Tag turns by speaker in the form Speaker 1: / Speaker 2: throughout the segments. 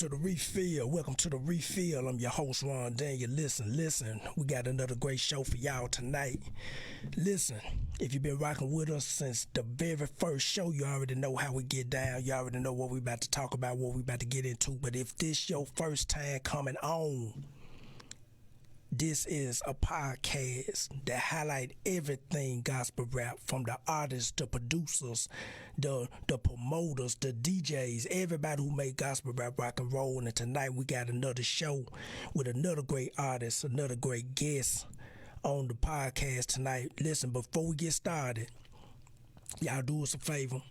Speaker 1: to the refill. Welcome to the refill. I'm your host, Ron Daniel. Listen. We got another great show for y'all tonight. Listen, if you've been rocking with us since the very first show, you already know how we get down. You already know what we about to talk about, what we about to get into. But if this your first time coming on, this is a podcast that highlight everything gospel rap, from the artists, the producers, the promoters, the DJs, everybody who make gospel rap rock and roll. And tonight we got another show with another great artist, another great guest on the podcast tonight. Listen, before we get started, y'all do us a favor.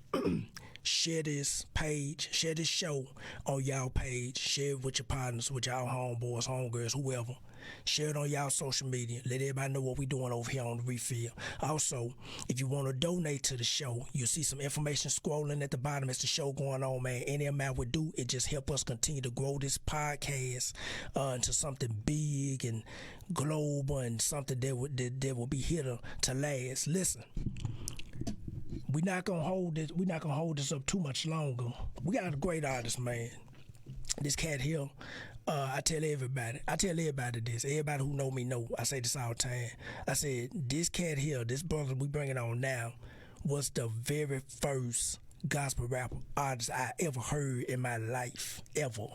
Speaker 1: Share this page, share this show on y'all page. Share it with your partners, with y'all homeboys, homegirls, whoever. Share it on y'all social media. Let everybody know what we doing over here on the refill. Also, if you want to donate to the show, you'll see some information scrolling at the bottom as the show going on, man. Any amount we do, it just help us continue to grow this podcast into something big and global and something that will be here to last. Listen. We're not gonna hold this up too much longer. We got a great artist, man. This cat here, I tell everybody this. Everybody who know me know. I say this all the time. I said this cat here, this brother we bringing on now, was the very first gospel rap artist I ever heard in my life, ever.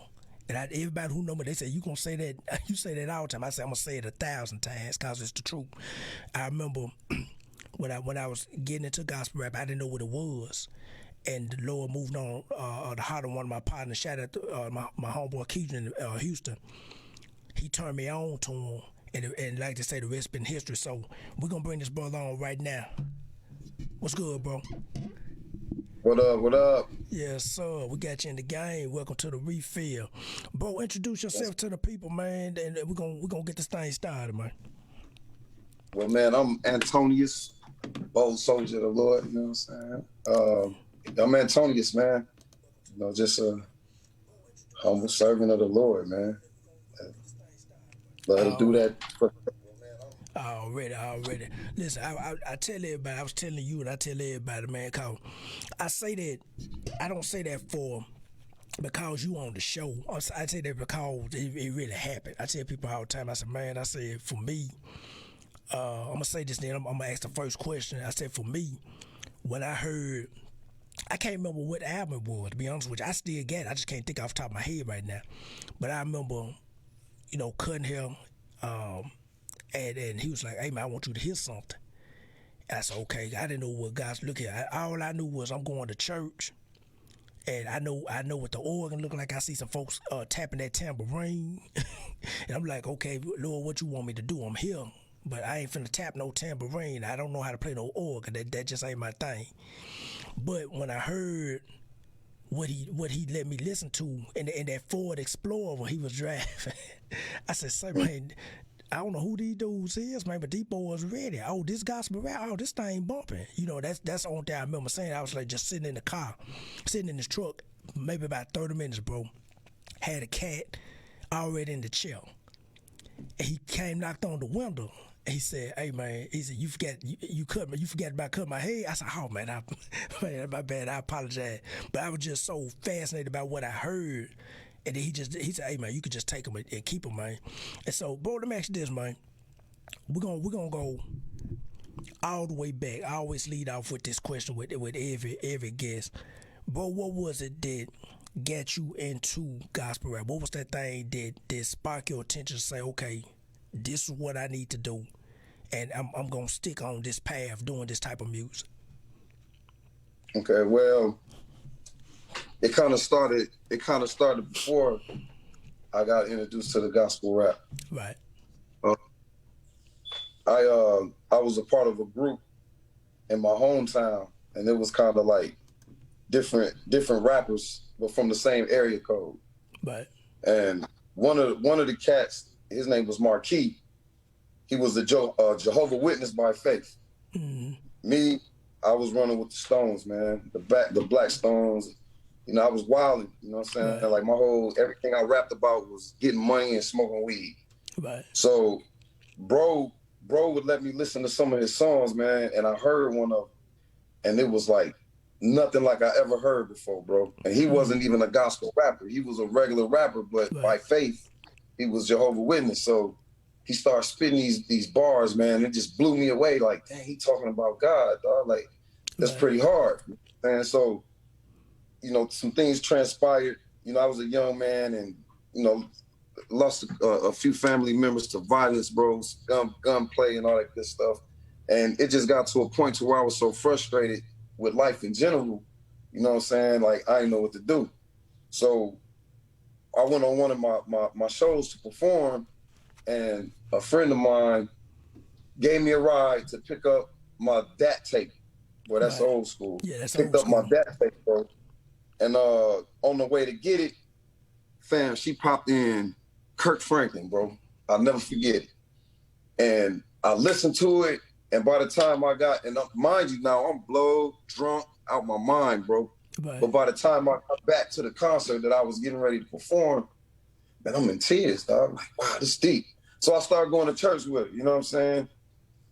Speaker 1: And everybody who know me, they say, you gonna say that? You say that all the time. I say I'm gonna say it 1,000 times because it's the truth. I remember. When I was getting into gospel rap, I didn't know what it was. And the Lord moved on the heart of one of my partners. Shout out to my homeboy Keith in Houston. He turned me on to him. And like they say, the rest been history. So we're going to bring this brother on right now. What's good, bro?
Speaker 2: What up?
Speaker 1: Yes, sir. We got you in the game. Welcome to the refill. Bro, introduce yourself to the people, man. And we're gonna get this thing started, man.
Speaker 2: Well, man, I'm Antonious, bold soldier of the Lord, you know what I'm saying? I'm Antonious, man. You know, just a humble servant of the Lord, man. Love to do that.
Speaker 1: Already. Listen, I tell everybody, I was telling you and I tell everybody, man, cause I say that, I don't say that because you on the show. I say that because it really happened. I tell people all the time, I said, man, I said, for me, I'm gonna say this, then I'm gonna ask the first question. I said, for me, when I heard, I can't remember what album it was, to be honest with you. I still get it. I just can't think off the top of my head right now. But I remember, cutting him, and he was like, hey man, I want you to hear something. And I said, okay. I didn't know what God's looking at. All I knew was I'm going to church, and I know what the organ look like. I see some folks tapping that tambourine. And I'm like, okay, Lord, what you want me to do? I'm here. But I ain't finna tap no tambourine. I don't know how to play no organ. That just ain't my thing. But when I heard what he let me listen to in that Ford Explorer when he was driving, I said, "Say, man, I don't know who these dudes is, man, but these boys ready. Oh, this gospel rap, oh, this thing bumping. That's the only thing I remember saying. I was like just sitting in the car, sitting in this truck, maybe about 30 minutes, bro. Had a cat already in the chair, and he came, knocked on the window. He said, hey, man, he said, you forgot about cutting my hair? I said, oh, man, my bad, I apologize. But I was just so fascinated by what I heard. And then he said, hey, man, you could just take them and keep them, man. And so, bro, let me ask you this, man. We're gonna go all the way back. I always lead off with this question with every guest. Bro, what was it that got you into gospel rap? What was that thing that sparked your attention to say, okay, this is what I need to do, and I'm gonna stick on this path doing this type of music?
Speaker 2: Okay, well, it kind of started before I got introduced to the gospel rap.
Speaker 1: Right.
Speaker 2: I was a part of a group in my hometown, and it was kind of like different rappers, but from the same area code.
Speaker 1: Right.
Speaker 2: And one of the cats, his name was Marquis. He was a Jehovah Witness by faith.
Speaker 1: Mm-hmm.
Speaker 2: Me, I was running with the Stones, man. The Black Stones. I was wilding. You know what I'm saying?
Speaker 1: Right.
Speaker 2: Like everything I rapped about was getting money and smoking weed.
Speaker 1: Right.
Speaker 2: So, bro would let me listen to some of his songs, man. And I heard one of them, and it was like nothing like I ever heard before, bro. And he wasn't even a gospel rapper. He was a regular rapper, but
Speaker 1: Right.
Speaker 2: by faith, he was Jehovah's Witness. So he started spitting these bars, man. It just blew me away. Like, dang, he talking about God, dog. Like, that's
Speaker 1: Right.
Speaker 2: pretty hard. And so, you know, some things transpired. You know, I was a young man and, you know, lost a few family members to violence, bro, gunplay and all that good stuff. And it just got to a point to where I was so frustrated with life in general, you know what I'm saying? Like, I didn't know what to do. So I went on one of my shows to perform, and a friend of mine gave me a ride to pick up my DAT tape. Boy, that's
Speaker 1: Right.
Speaker 2: old school.
Speaker 1: Yeah, that's
Speaker 2: Picked
Speaker 1: old
Speaker 2: up my
Speaker 1: school.
Speaker 2: DAT tape, bro. And on the way to get it, fam, she popped in Kirk Franklin, bro. I'll never forget it. And I listened to it, and by the time I got, and mind you now, I'm blowed, drunk, out my mind, bro.
Speaker 1: Right.
Speaker 2: But by the time I got back to the concert that I was getting ready to perform, man, I'm in tears, dog. Like, wow, this is deep. So I started going to church with it, you know what I'm saying?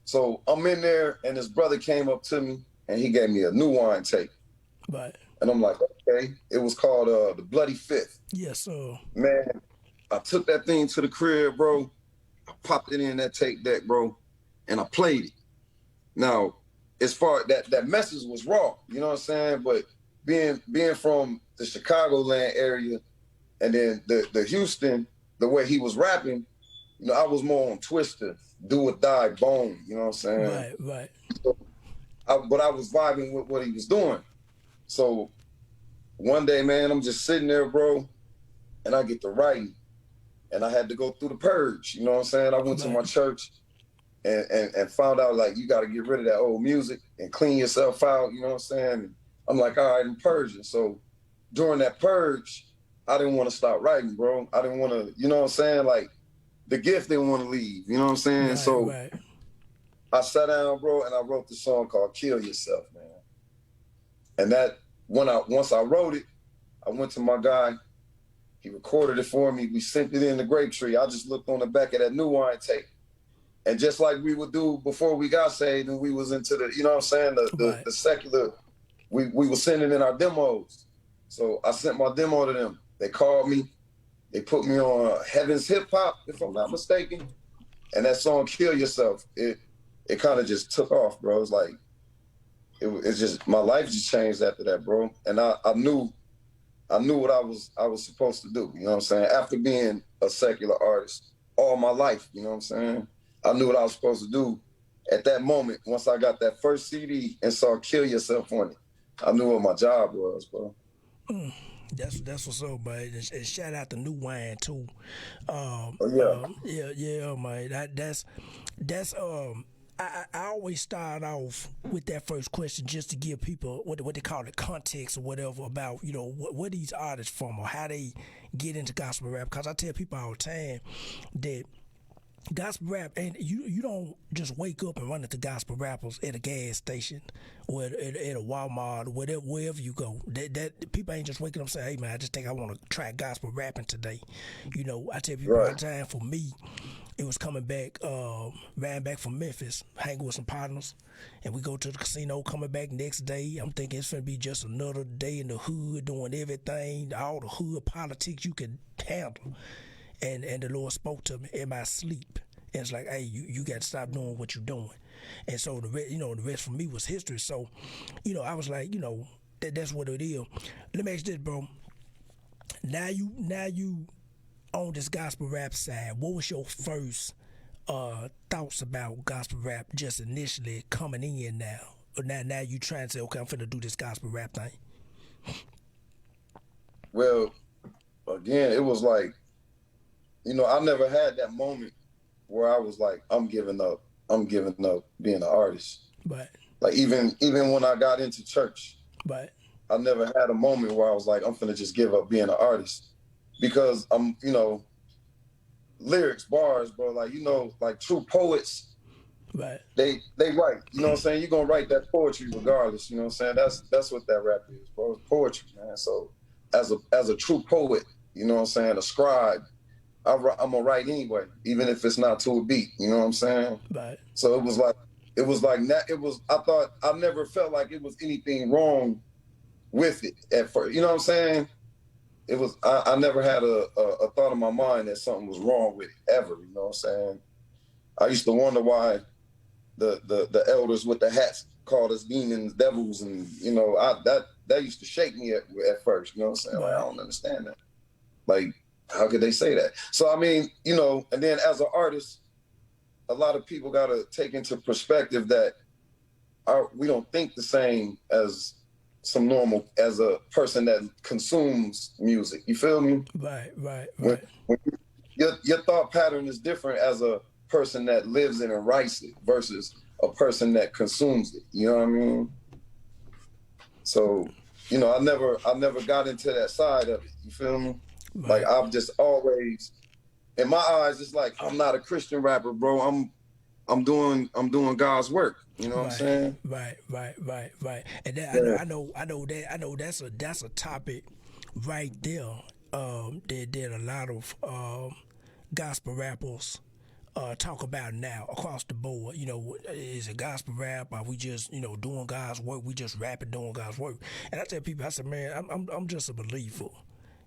Speaker 2: So I'm in there, and this brother came up to me, and he gave me a New Wine tape.
Speaker 1: Right.
Speaker 2: And I'm like, okay. It was called The Bloody Fifth.
Speaker 1: Yes, sir.
Speaker 2: Man, I took that thing to the crib, bro. I popped it in that tape deck, bro, and I played it. Now, as far that message was raw, you know what I'm saying? But being from the Chicagoland area and then the Houston, the way he was rapping, you know, I was more on Twister, Do or Die, Bone, you know what I'm saying?
Speaker 1: Right. Right.
Speaker 2: So but I was vibing with what he was doing. So one day, man, I'm just sitting there, bro, and I get to writing. And I had to go through the purge, you know what I'm saying? I went to my church and found out, like, you got to get rid of that old music and clean yourself out, you know what I'm saying? And I'm like, all right, I'm purging. So during that purge, I didn't want to stop writing, bro. I didn't want to, you know what I'm saying? Like, the gift didn't want to leave, you know what I'm saying?
Speaker 1: Right.
Speaker 2: So
Speaker 1: Right.
Speaker 2: I sat down, bro, and I wrote the song called Kill Yourself, man. And that, once I wrote it, I went to my guy. He recorded it for me. We sent it in the grape tree. I just looked on the back of that New Wine tape. And just like we would do before we got saved and we was into the, you know what I'm saying, the secular, we were sending in our demos. So I sent my demo to them. They called me. They put me on Heaven's Hip Hop, if I'm not mistaken. And that song, Kill Yourself, it kind of just took off, bro. It's like, it's just, my life just changed after that, bro. And I knew what I was supposed to do, you know what I'm saying? After being a secular artist all my life, you know what I'm saying? I knew what I was supposed to do at that moment. Once I got that first CD and saw Kill Yourself on it, I knew what my job was, bro.
Speaker 1: That's what's up, man. And shout out to New Wine too. Yeah, man. That's I always start off with that first question just to give people what they call it context or whatever about, you know, where these artists from or how they get into gospel rap. Because I tell people all the time that gospel rap, and you don't just wake up and run into gospel rappers at a gas station or at a Walmart or wherever you go. That people ain't just waking up and saying, hey man, I just think I want to try gospel rapping today. You know, I tell people all the time, for me, it was coming back, riding back from Memphis, hanging with some partners, and we go to the casino, coming back next day. I'm thinking it's gonna be just another day in the hood, doing everything, all the hood politics you can handle. And the Lord spoke to me in my sleep. And it's like, hey, you got to stop doing what you're doing. And so the rest for me was history. So, you know, I was like, you know, that's what it is. Let me ask this, bro. Now you on this gospel rap side. What was your first thoughts about gospel rap just initially coming in now? Or now you trying to say, okay, I'm finna do this gospel rap thing?
Speaker 2: Well, again, it was like, you know, I never had that moment where I was like, I'm giving up being an artist.
Speaker 1: But
Speaker 2: like even when I got into church,
Speaker 1: but
Speaker 2: I never had a moment where I was like, I'm finna just give up being an artist. Because I'm, you know, lyrics, bars, bro, like, you know, like true poets,
Speaker 1: right.
Speaker 2: They write, you know what I'm saying? You're gonna write that poetry regardless, you know what I'm saying? That's what that rap is, bro. It's poetry, man. So as a true poet, you know what I'm saying, a scribe, I'm gonna write anyway, even if it's not to a beat. You know what I'm saying?
Speaker 1: Right.
Speaker 2: So it was like that. I never felt like it was anything wrong with it at first. You know what I'm saying? It was, I never had a thought in my mind that something was wrong with it, ever. You know what I'm saying? I used to wonder why the elders with the hats called us demons, devils, and, you know, that used to shake me at first. You know what I'm saying? Like, I don't understand that. Like, how could they say that? So, I mean, you know, and then as an artist, a lot of people got to take into perspective that we don't think the same as as a person that consumes music. You feel me?
Speaker 1: Right.
Speaker 2: When your thought pattern is different as a person that lives it and writes it versus a person that consumes it. You know what I mean? So, you know, I never got into that side of it. You feel me? Right. Like, I've just always, in my eyes, it's like, I'm not a Christian rapper, bro. I'm doing God's work. You know what I'm saying?
Speaker 1: Right. And that, I know that's a topic right there. That a lot of gospel rappers talk about now across the board. You know, is it gospel rap? Are we just, you know, doing God's work? We just rapping, doing God's work. And I tell people, I said, man, I'm just a believer.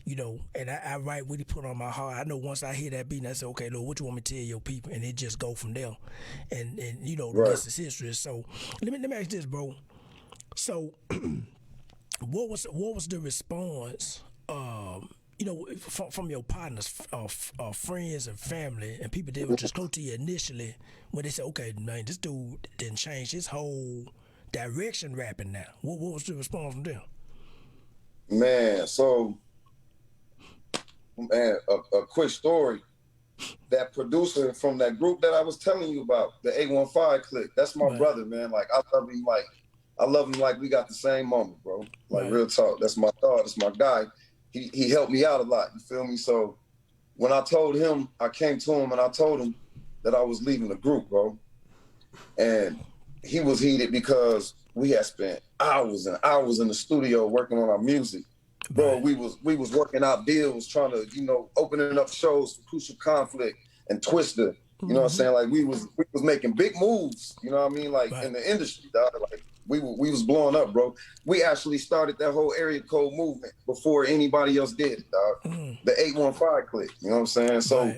Speaker 1: You know, and I write what he put on my heart. I know once I hear that beat, I say, okay, Lord, what you want me to tell your people? And it just go from there. And you know, the rest is history. So let me ask this, bro. So what was the response, you know, from your partners, friends and family and people that were just close to you initially when they said, okay, man, this dude didn't change his whole direction rapping now? What was the response from them?
Speaker 2: Man, so a quick story. That producer from that group that I was telling you about, the 815 clique, that's my brother, man. Like, I love him like we got the same moment, bro. Like, real talk. That's my dog. That's my guy. He helped me out a lot. You feel me? So when I told him, I came to him and I told him that I was leaving the group, bro. And he was heated because we had spent hours and hours in the studio working on our music. Bro, we was working out deals, trying to, you know, opening up shows for Crucial Conflict and Twister. You know what I'm saying? Like, we was making big moves, you know what I mean? Like, in the industry, dog. Like, we was blowing up, bro. We actually started that whole area code movement before anybody else did, dog. The 815 clique, you know what I'm saying? So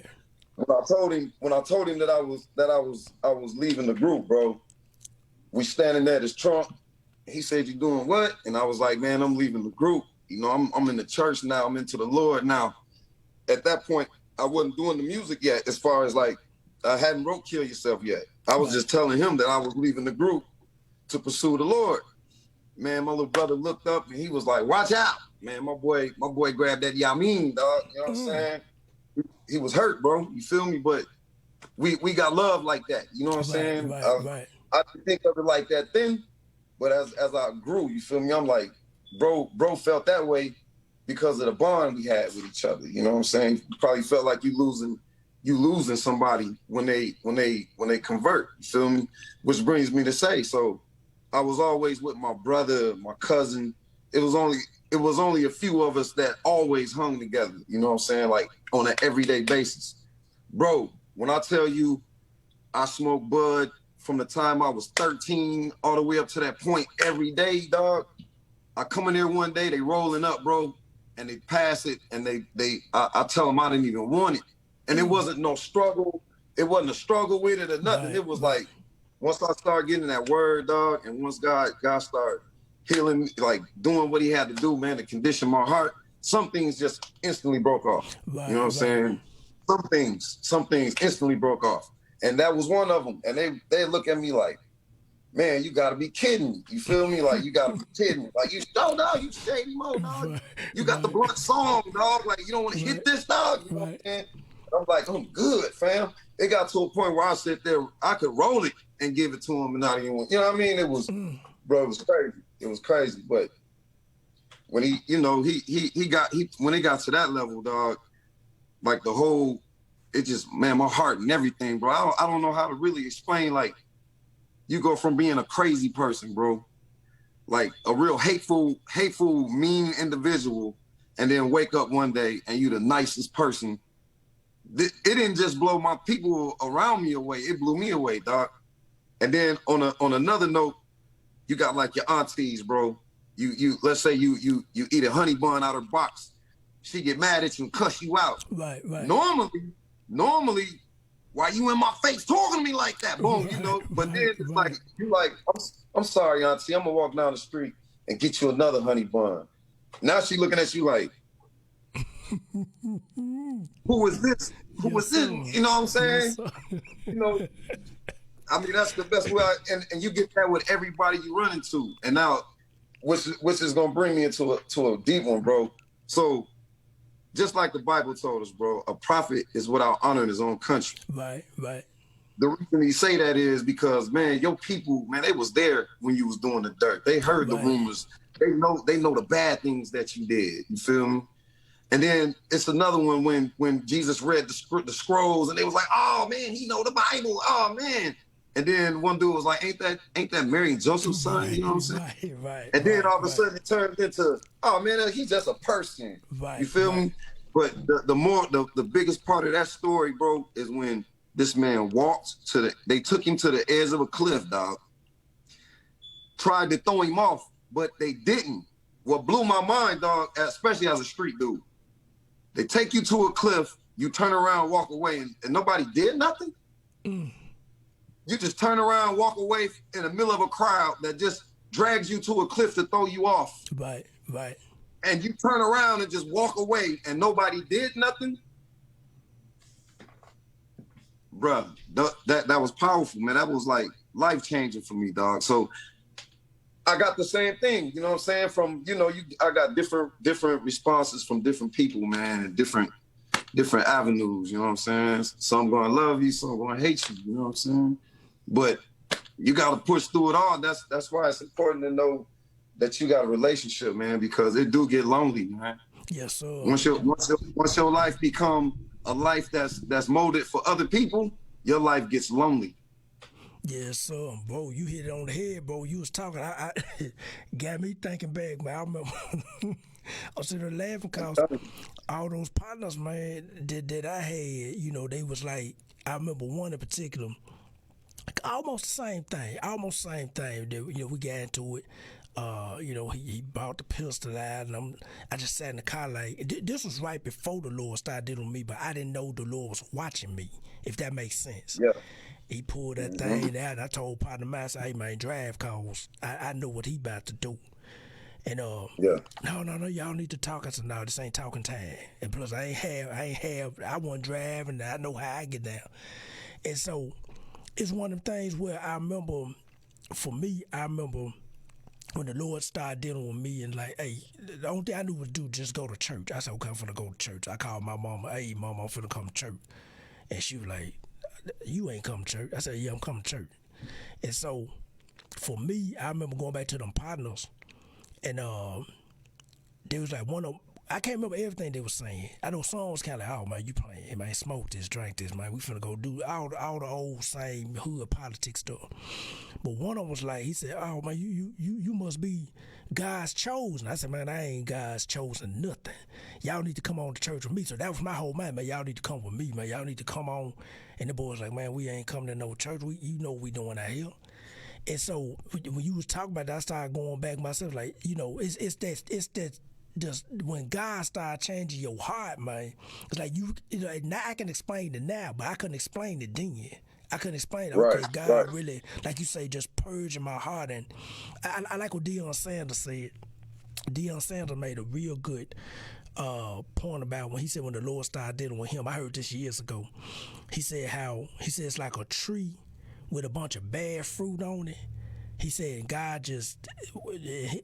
Speaker 2: when I told him that I was leaving the group, bro, we standing there at his trunk. He said, "You doing what?" And I was like, "Man, I'm leaving the group. You know, I'm in the church now. I'm into the Lord now." At that point, I wasn't doing the music yet, as far as, like, I hadn't wrote Kill Yourself yet. I was just telling him that I was leaving the group to pursue the Lord. Man, my little brother looked up and he was like, "Watch out." Man, my boy grabbed that Yamin, dog. You know what I'm saying? He was hurt, bro. You feel me? But we got love like that. You know what I'm saying? I didn't think of it like that then, but as I grew, you feel me? I'm like, bro felt that way because of the bond we had with each other. You know what I'm saying? You probably felt like you losing somebody when they convert. You feel me? Which brings me to say, so I was always with my brother, my cousin. It was only a few of us that always hung together. You know what I'm saying? Like, on an everyday basis. Bro, when I tell you I smoked bud from the time I was 13 all the way up to that point every day, dog. I come in there one day, they rolling up, bro, and they pass it, and I tell them I didn't even want it. And it wasn't no struggle. It wasn't a struggle with it or nothing. It was like, once I started getting that word, dog, and once God started healing me, like doing what he had to do, man, to condition my heart, some things just instantly broke off. You know what I'm saying? Some things instantly broke off. And that was one of them. And they look at me like, "Man, you gotta be kidding me." You feel me? Like, you gotta be kidding me. Like, you dog, you shady mo, dog. You got the blunt song, dog. Like, you don't want to hit this, dog. You know what I'm saying? I'm like, I'm good, fam. It got to a point where I sit there, I could roll it and give it to him and not even want, you know what I mean? It was, bro, it was crazy. It was crazy. But when he, you know, when it got to that level, dog, like the whole, it just, man, my heart and everything, bro. I don't know how to really explain, like, you go from being a crazy person, bro, like a real hateful, mean individual, and then wake up one day and you the nicest person. It didn't just blow my people around me away, it blew me away, dog. And then on another note, you got like your aunties, bro, you let's say you eat a honey bun out of her box, she get mad at you and cuss you out.
Speaker 1: Right.
Speaker 2: Normally, why you in my face talking to me like that? Boom, you know. But then it's like you like, I'm sorry, auntie, I'm gonna walk down the street and get you another honey bun. Now she looking at you like, who is this? Who is this? You know what I'm saying? You know, I mean, that's the best way. And you get that with everybody you run into. And now, which is gonna bring me into a deep one, bro. So, just like the Bible told us, bro, a prophet is without honor in his own country.
Speaker 1: Right.
Speaker 2: The reason he say that is because, man, your people, man, they was there when you was doing the dirt. They heard the rumors. They know the bad things that you did. You feel me? And then it's another one when Jesus read the scrolls and they was like, oh man, he know the Bible. Oh man. And then one dude was like, ain't that Mary and Joseph's son? You know what I'm saying?
Speaker 1: Right.
Speaker 2: And then all of a sudden it turned into, oh man, he's just a person. You feel me? But the biggest part of that story, bro, is when this man walked they took him to the edge of a cliff, dog. Tried to throw him off, but they didn't. What blew my mind, dog, especially as a street dude, they take you to a cliff, you turn around, walk away, and nobody did nothing? You just turn around, walk away in the middle of a crowd that just drags you to a cliff to throw you off.
Speaker 1: Right.
Speaker 2: And you turn around and just walk away and nobody did nothing? Bruh, that was powerful, man. That was like life-changing for me, dog. So I got the same thing, you know what I'm saying? From, you know, I got different responses from different people, man, and different avenues, you know what I'm saying? Some gonna love you, some gonna hate you, you know what I'm saying? But you gotta push through it all. That's why it's important to know that you got a relationship, man, because it do get lonely, man.
Speaker 1: Yes, sir.
Speaker 2: Once your life become a life that's molded for other people, your life gets lonely.
Speaker 1: Yes, sir, bro. You hit it on the head, bro. You was talking. I got me thinking back, man. I remember I was sitting there laughing because all those partners, man, that I had, you know, they was like, I remember one in particular, almost the same thing. That, you know, we got into it. You know, he bought the pistol out, and I just sat in the car like, this was right before the Lord started dealing with me, but I didn't know the Lord was watching me, if that makes sense.
Speaker 2: Yeah.
Speaker 1: He pulled that thing out, and I told partner mine, I said, hey man, drive, cause I know what he about to do. And no, y'all need to talk. I said, no, this ain't talking time. And plus I wasn't driving, I know how I get down. And so it's one of them things where I remember when the Lord started dealing with me and like, hey, the only thing I knew was just go to church. I said, okay, I'm finna go to church. I called my mama, hey mama, I'm finna come to church. And she was like, you ain't come to church. I said, yeah, I'm coming to church. And so for me, I remember going back to them partners, and there was like I can't remember everything they were saying. I know some was kind of like, oh man, you playing, man, smoke this, drink this, man, we finna go do all the old same hood politics stuff. But one of them was like, he said, oh man, you must be God's chosen. I said, man, I ain't God's chosen nothing. Y'all need to come on to church with me. So that was my whole mind, man. Y'all need to come with me, man. Y'all need to come on. And the boy was like, man, we ain't coming to no church. You know what we doing out here. And so when you was talking about that, I started going back myself, like, you know, it's that just when God started changing your heart, man. It's like you know, now I can explain it now, but I couldn't explain it then. I couldn't explain it. Okay, God really, like you say, just purging my heart. And I like what Deion Sanders said. Deion Sanders made a real good point about when he said when the Lord started dealing with him. I heard this years ago. He said it's like a tree with a bunch of bad fruit on it. He said God just,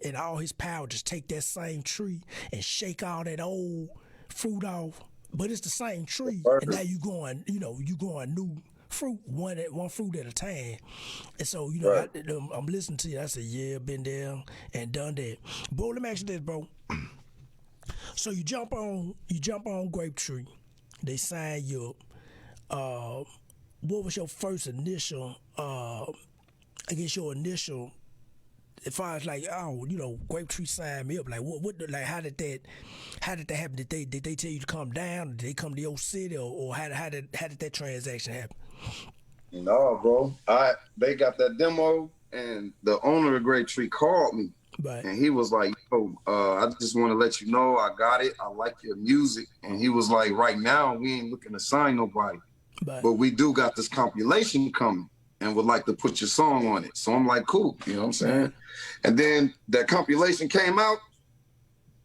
Speaker 1: in all his power, just take that same tree and shake all that old fruit off. But it's the same tree, and now you growing new fruit, one fruit at a time. And so, you know, I'm listening to you. I said, yeah, been there and done that. Bro, let me ask you this, bro. So you jump on Grapetree. They sign you up. What was your first initial? Your initial, as far as like, oh, you know, Grapetree signed me up. Like, what, like, how did that happen? Did they tell you to come down? Did they come to your city, or how did that transaction happen?
Speaker 2: No, bro. They got that demo, and the owner of Grapetree called me.
Speaker 1: Right.
Speaker 2: And he was like, "Yo, I just want to let you know I got it. I like your music." And he was like, "Right now, we ain't looking to sign nobody,
Speaker 1: Right.
Speaker 2: but we do got this compilation coming and would like to put your song on it." So I'm like, "Cool," you know what I'm saying?
Speaker 1: Right.
Speaker 2: And then that compilation came out,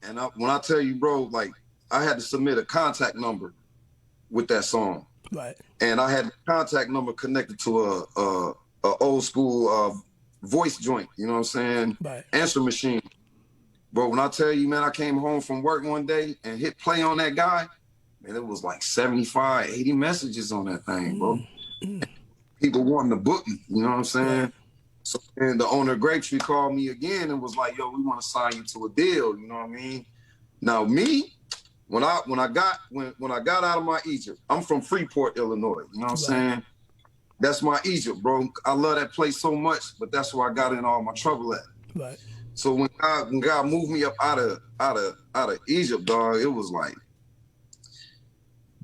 Speaker 2: and when I tell you, bro, like I had to submit a contact number with that song,
Speaker 1: Right.
Speaker 2: and I had the contact number connected to a old school voice joint, you know what I'm saying?
Speaker 1: Right.
Speaker 2: Answer machine. But when I tell you, man, I came home from work one day and hit play on that guy, man, it was like 75, 80 messages on that thing, bro. People wanting to book me, you know what I'm saying?
Speaker 1: Right.
Speaker 2: So, and the owner of Grapetree called me again and was like, "Yo, we want to sign you to a deal," you know what I mean? Now me, when I got out of my Egypt, I'm from Freeport, Illinois, you know what I'm saying? That's my Egypt, bro. I love that place so much, but that's where I got in all my trouble at.
Speaker 1: Right.
Speaker 2: So when God moved me up out of Egypt, dog, it was like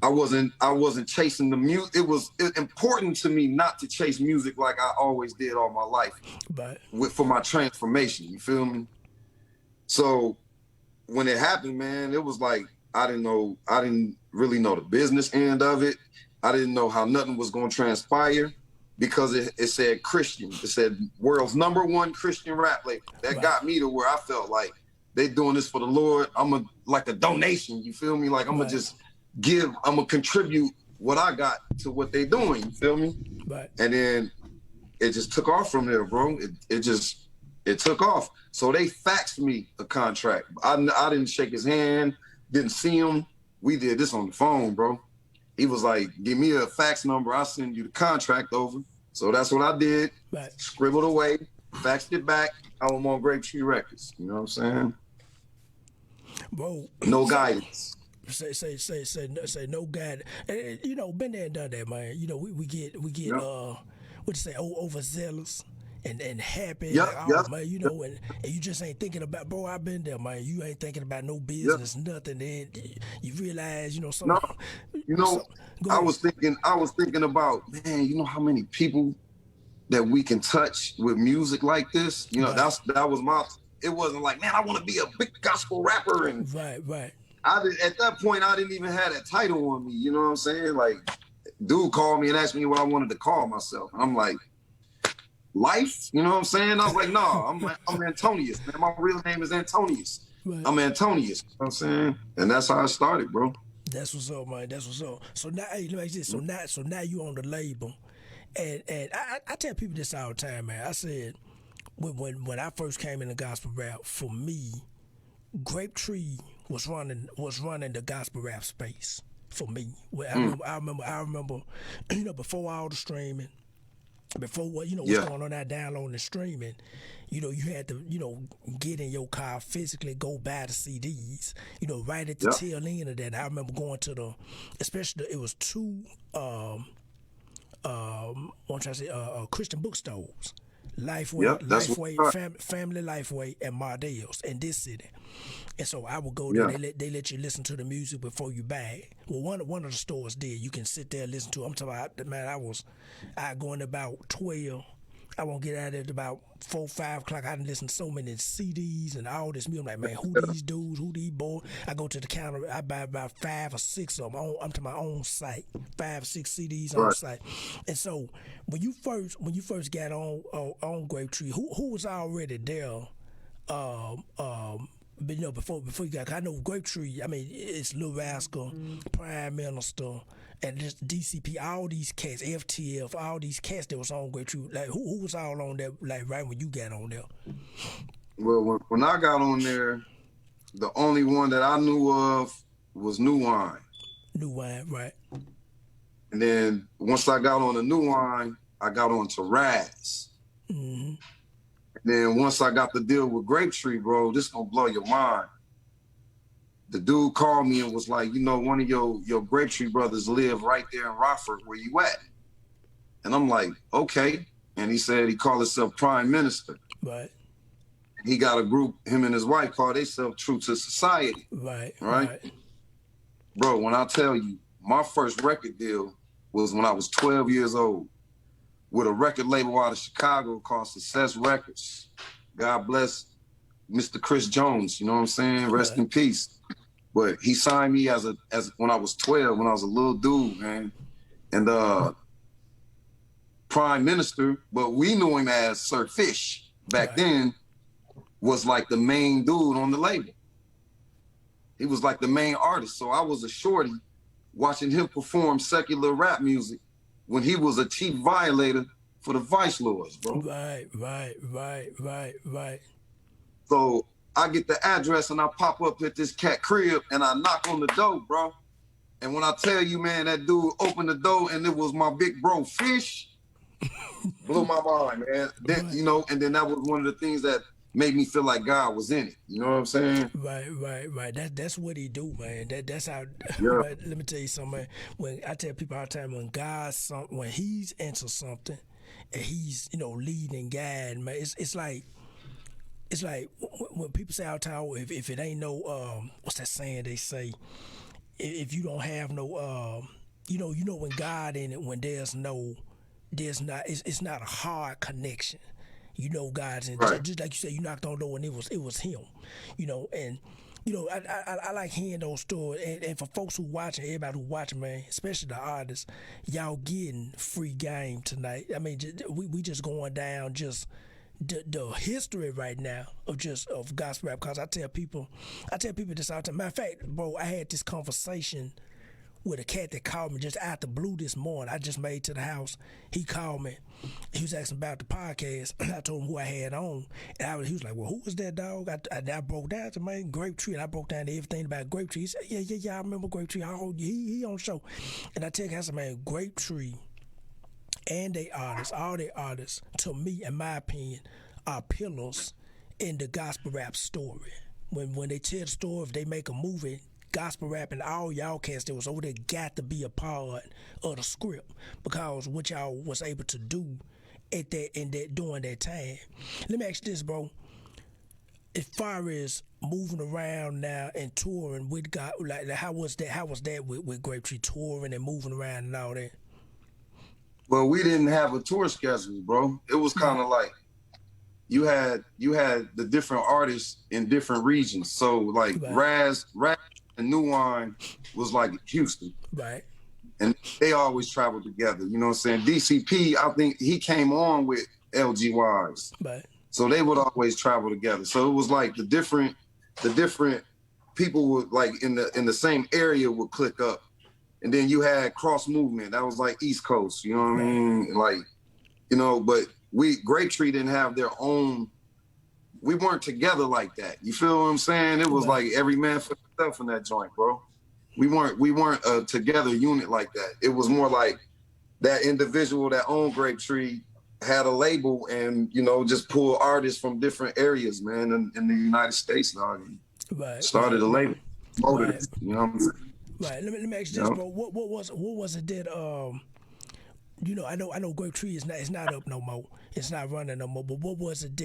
Speaker 2: I wasn't chasing the music. It was important to me not to chase music like I always did all my life.
Speaker 1: Right.
Speaker 2: For my transformation, you feel me? So when it happened, man, it was like I didn't really know the business end of it. I didn't know how nothing was going to transpire because it said Christian. It said world's #1 Christian rap label. That got me to where I felt like they doing this for the Lord. Like a donation, you feel me? Like I'm gonna just give, I'm gonna contribute what I got to what they doing, you feel me?
Speaker 1: Right.
Speaker 2: And then it just took off from there, bro. It took off. So they faxed me a contract. I didn't shake his hand, didn't see him. We did this on the phone, bro. He was like, "Give me a fax number, I'll send you the contract over." So that's what I did.
Speaker 1: Right.
Speaker 2: Scribbled away, faxed it back. I'm on Grapetree Records. You know what I'm saying?
Speaker 1: Bro.
Speaker 2: No guidance.
Speaker 1: Say no guidance. And, you know, been there and done that, man. You know, we get what you say, overzealous and happy. Man, you know, and you just ain't thinking about, bro, I've been there, man. You ain't thinking about no business, nothing. Then you realize, you know, something.
Speaker 2: No, you know, I was thinking about, man, you know how many people that we can touch with music like this? You know, that was my, it wasn't like, man, I want to be a big gospel rapper. And
Speaker 1: right.
Speaker 2: at that point, I didn't even have that title on me. You know what I'm saying? Like, dude called me and asked me what I wanted to call myself. And I'm like, Life? You know what I'm saying? I was like, no, I'm Antonious, man. My real name is Antonious. Right. I'm Antonious. You know what I'm saying? And that's how I started, bro.
Speaker 1: That's what's up, man. That's what's up. So now, hey, like this. So now you on the label, and I tell people this all the time, man. I said when I first came in the gospel rap, for me, Grapetree was running the gospel rap space for me. I remember, you know, before all the streaming, before what's going on out downloading and streaming, you know, you had to, you know, get in your car, physically go buy the CDs, you know, right at the tail end of that. I remember going to it was two Christian bookstores, Lifeway, Family Lifeway, and Mardale's in this city. And so I would go there. They let you listen to the music before you buy it. Well, one of the stores did. You can sit there and listen to it. I'm talking about, man, I go in about 12. I won't get out at about 4, 5 o'clock. I done listen to so many CDs and all this music. I'm like, man, who these dudes? Who these boys? I go to the counter. I buy about 5 or 6 of them. I'm to my own site. 5, 6 CDs on the site. And so when you first got on Grapetree, who was already there? But you know, before you got, I know Grapetree. I mean, it's Lil Rascal, Prime Minister, and just DCP. All these cats, FTF, all these cats that was on Grapetree. Like, who was all on there? Like right when you got on there?
Speaker 2: Well, when I got on there, the only one that I knew of was New Wine.
Speaker 1: New Wine, right?
Speaker 2: And then once I got on the New Wine, I got on to Raz. Mm-hmm. Then once I got the deal with Grapetree, bro, this gonna blow your mind. The dude called me and was like, you know, one of your Grapetree brothers live right there in Rockford, where you at? And I'm like, okay. And he said he called himself Prime Minister.
Speaker 1: Right.
Speaker 2: He got a group, him and his wife called themselves True to Society. Right. Bro, when I tell you, my first record deal was when I was 12 years old, with a record label out of Chicago called Success Records. God bless Mr. Chris Jones, you know what I'm saying? Rest
Speaker 1: Right.
Speaker 2: in peace. But he signed me as when I was 12, when I was a little dude, man. And Prime Minister, but we knew him as Sir Fish back then, was like the main dude on the label. He was like the main artist. So I was a shorty watching him perform secular rap music when he was a chief violator for the Vice Lords, bro.
Speaker 1: Right.
Speaker 2: So I get the address and I pop up at this cat crib and I knock on the door, bro. And when I tell you, man, that dude opened the door and it was my big bro Fish, blew my mind, man. Then, you know, and then that was one of the things that made me feel like God was in it. You know what I'm saying?
Speaker 1: Right. That's what he do, man. That's how.
Speaker 2: Yeah.
Speaker 1: But let me tell you something, man. When I tell people all the time, when he's into something, and he's leading, guiding, man, it's like when people say all the time, if it ain't no what's that saying they say? If you don't have no when God in it, when it's not a hard connection. God's in.
Speaker 2: Right.
Speaker 1: Just like you said, you knocked on the door and it was him. And I like hearing those stories. And for folks who watching, everybody who watching, man, especially the artists, y'all getting free game tonight. I mean, we just going down just the history right now of gospel rap. Because I tell people this all the time. Matter of fact, bro, I had this conversation with a cat that called me just out the blue this morning. I just made to the house. He called me. He was asking about the podcast. I told him who I had on. And he was like, well, who was that, dog? I broke down to my Grape Tree, and I broke down to everything about Grape Tree. He said, yeah, I remember Grape Tree. He on the show. And I tell him, I said, man, Grape Tree and they artists, all they artists, to me, in my opinion, are pillars in the gospel rap story. When they tell the story, if they make a movie, gospel rap and all y'all cats that was over there got to be a part of the script, because what y'all was able to do during that time. Let me ask you this, bro. As far as moving around now and touring with God, like how was that with Grape Tree, touring and moving around and all that?
Speaker 2: Well, we didn't have a tour schedule, bro. It was kind of like you had the different artists in different regions. So like Raz and New Wine was like Houston.
Speaker 1: Right.
Speaker 2: And they always traveled together. You know what I'm saying? DCP, I think he came on with LGYs.
Speaker 1: Right.
Speaker 2: So they would always travel together. So it was like the different people would like in the same area would click up. And then you had cross movement. That was like East Coast, you know what I mean? Like, but Grape Tree didn't have their own. We weren't together like that. You feel what I'm saying? It was like every man for himself in that joint, bro. We weren't a together unit like that. It was more like that individual that owned Grape Tree had a label and, just pull artists from different areas, man, in the United States, dog. Started a label. Promoted it, you know what I'm saying?
Speaker 1: Right. Let me ask you this, bro. What was it that I know Grape Tree is not up no more. It's not running no more. But what was it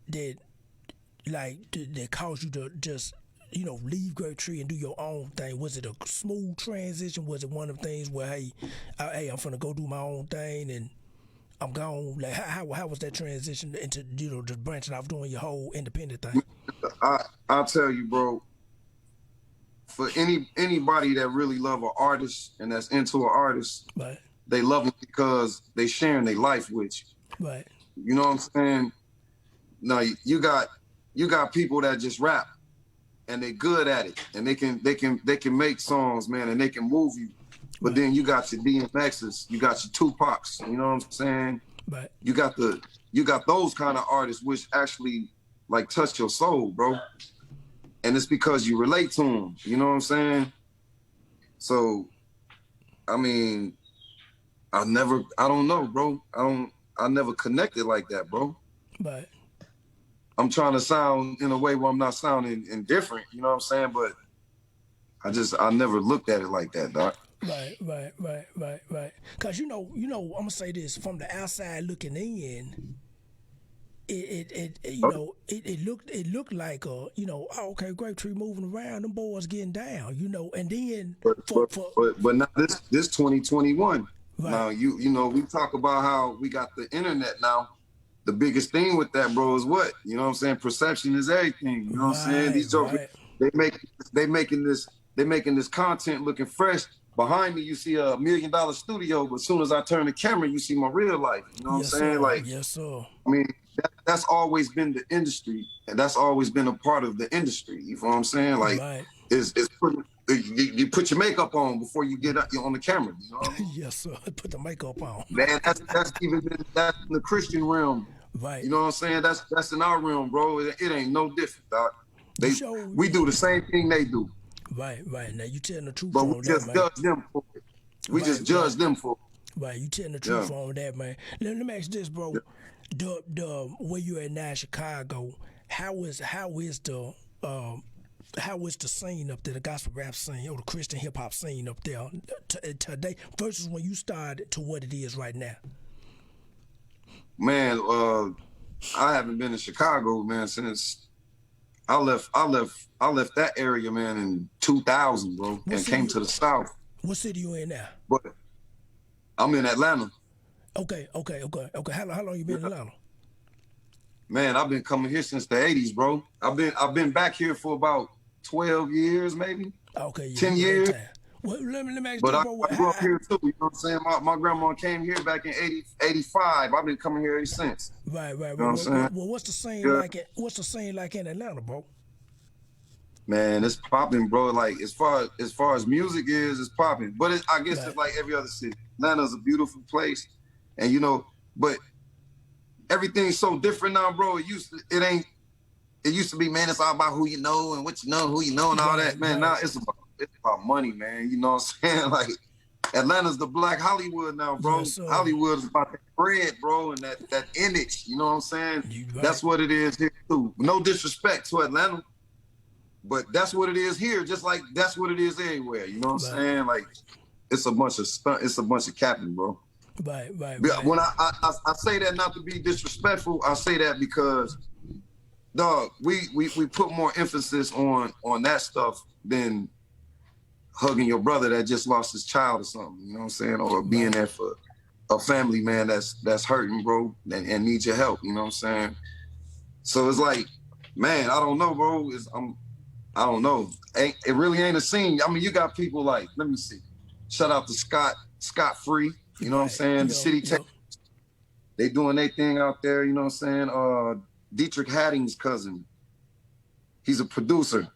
Speaker 1: that caused you to just leave Grape Tree and do your own thing? Was it a smooth transition? Was it one of the things where hey, I'm finna go do my own thing and I'm gone? Like how was that transition into just branching off doing your whole independent thing?
Speaker 2: I'll tell you, bro. For anybody that really love an artist and that's into an artist,
Speaker 1: right,
Speaker 2: they love them because they sharing their life with you.
Speaker 1: Right.
Speaker 2: You know what I'm saying? Now you got people that just rap and they good at it and they can make songs, man, and they can move you. But then you got your DMXs, you got your Tupacs, you know what I'm saying?
Speaker 1: Right.
Speaker 2: You got those kind of artists which actually like touch your soul, bro. And it's because you relate to them, you know what I'm saying? So, I mean, I don't know, bro. I never connected like that, bro.
Speaker 1: Right.
Speaker 2: I'm trying to sound in a way where I'm not sounding indifferent, you know what I'm saying? But I never looked at it like that, doc.
Speaker 1: Right. Cause I'm gonna say this, from the outside looking in, it looked like okay, Grape Tree moving around, them boys getting down, and then
Speaker 2: but now this 2021.
Speaker 1: Right.
Speaker 2: Now we talk about how we got the internet now, the biggest thing with that, bro, is what? You know what I'm saying? Perception is everything. You know what I'm saying? These jokers, they making this content looking fresh. Behind me, you see $1 million studio, but as soon as I turn the camera, you see my real life. You know what I'm saying?
Speaker 1: Sir.
Speaker 2: Like,
Speaker 1: yes, sir.
Speaker 2: I mean, that's always been the industry, and that's always been a part of the industry. You know what I'm saying? Like, you put your makeup on before you get on the camera. You know what I mean?
Speaker 1: yes, sir. Put the makeup on.
Speaker 2: Man, that's even that's in the Christian realm.
Speaker 1: Right.
Speaker 2: You know what I'm saying? That's in our realm, bro. It ain't no different, dog. We do the same thing they do.
Speaker 1: Right. Now you telling the truth,
Speaker 2: but
Speaker 1: on
Speaker 2: we just
Speaker 1: that,
Speaker 2: judge them for it. We just judge them for it.
Speaker 1: Right, you telling the truth on that, man. Let me ask you this, bro. The where you at now, Chicago? How is the scene up there, the gospel rap scene or the Christian hip hop scene up there today versus when you started to what it is right now?
Speaker 2: Man, I haven't been in Chicago, man, since I left that area, man, in 2000, bro, and came to the South.
Speaker 1: What city you in now?
Speaker 2: But I'm in Atlanta.
Speaker 1: Okay. How long you been in Atlanta?
Speaker 2: Man, I've been coming here since the 80s, bro. I've been back here for about 12 years, maybe.
Speaker 1: Okay, yeah,
Speaker 2: 10 years.
Speaker 1: Well, let me ask you,
Speaker 2: but
Speaker 1: bro,
Speaker 2: I grew up here too. You know what I'm saying? My grandma came here back in 85. I've been coming here ever since.
Speaker 1: Right.
Speaker 2: You know what I'm saying?
Speaker 1: Well, what's the scene like? What's the scene like in Atlanta, bro?
Speaker 2: Man, it's popping, bro. Like as far as music is, it's popping. But I guess it's like every other city. Atlanta's a beautiful place, and you know, but everything's so different now, bro. It used to be, man, it's all about who you know and what you know, who you know, and all that. Man, now it's about money, man. You know what I'm saying? Like Atlanta's the black Hollywood now, bro. Yes, Hollywood is about that bread, bro, and that image. You know what I'm saying? That's what it is here too. No disrespect to Atlanta, but that's what it is here. Just like that's what it is everywhere. You know what I'm saying? Like it's a bunch of stunt. It's a bunch of capping, bro.
Speaker 1: Right.
Speaker 2: When I say that not to be disrespectful, I say that because, dog, we put more emphasis on that stuff than hugging your brother that just lost his child or something. You know what I'm saying? Or being there for a family, man, that's hurting, bro, and needs your help. You know what I'm saying? So it's like, man, I don't know, bro. I don't know. It really ain't a scene. I mean, you got people like, let me see. Shout out to Scott Free. You know what I'm saying? The city tech, they doing their thing out there. You know what I'm saying? Dietrich Hadding's cousin. He's a producer.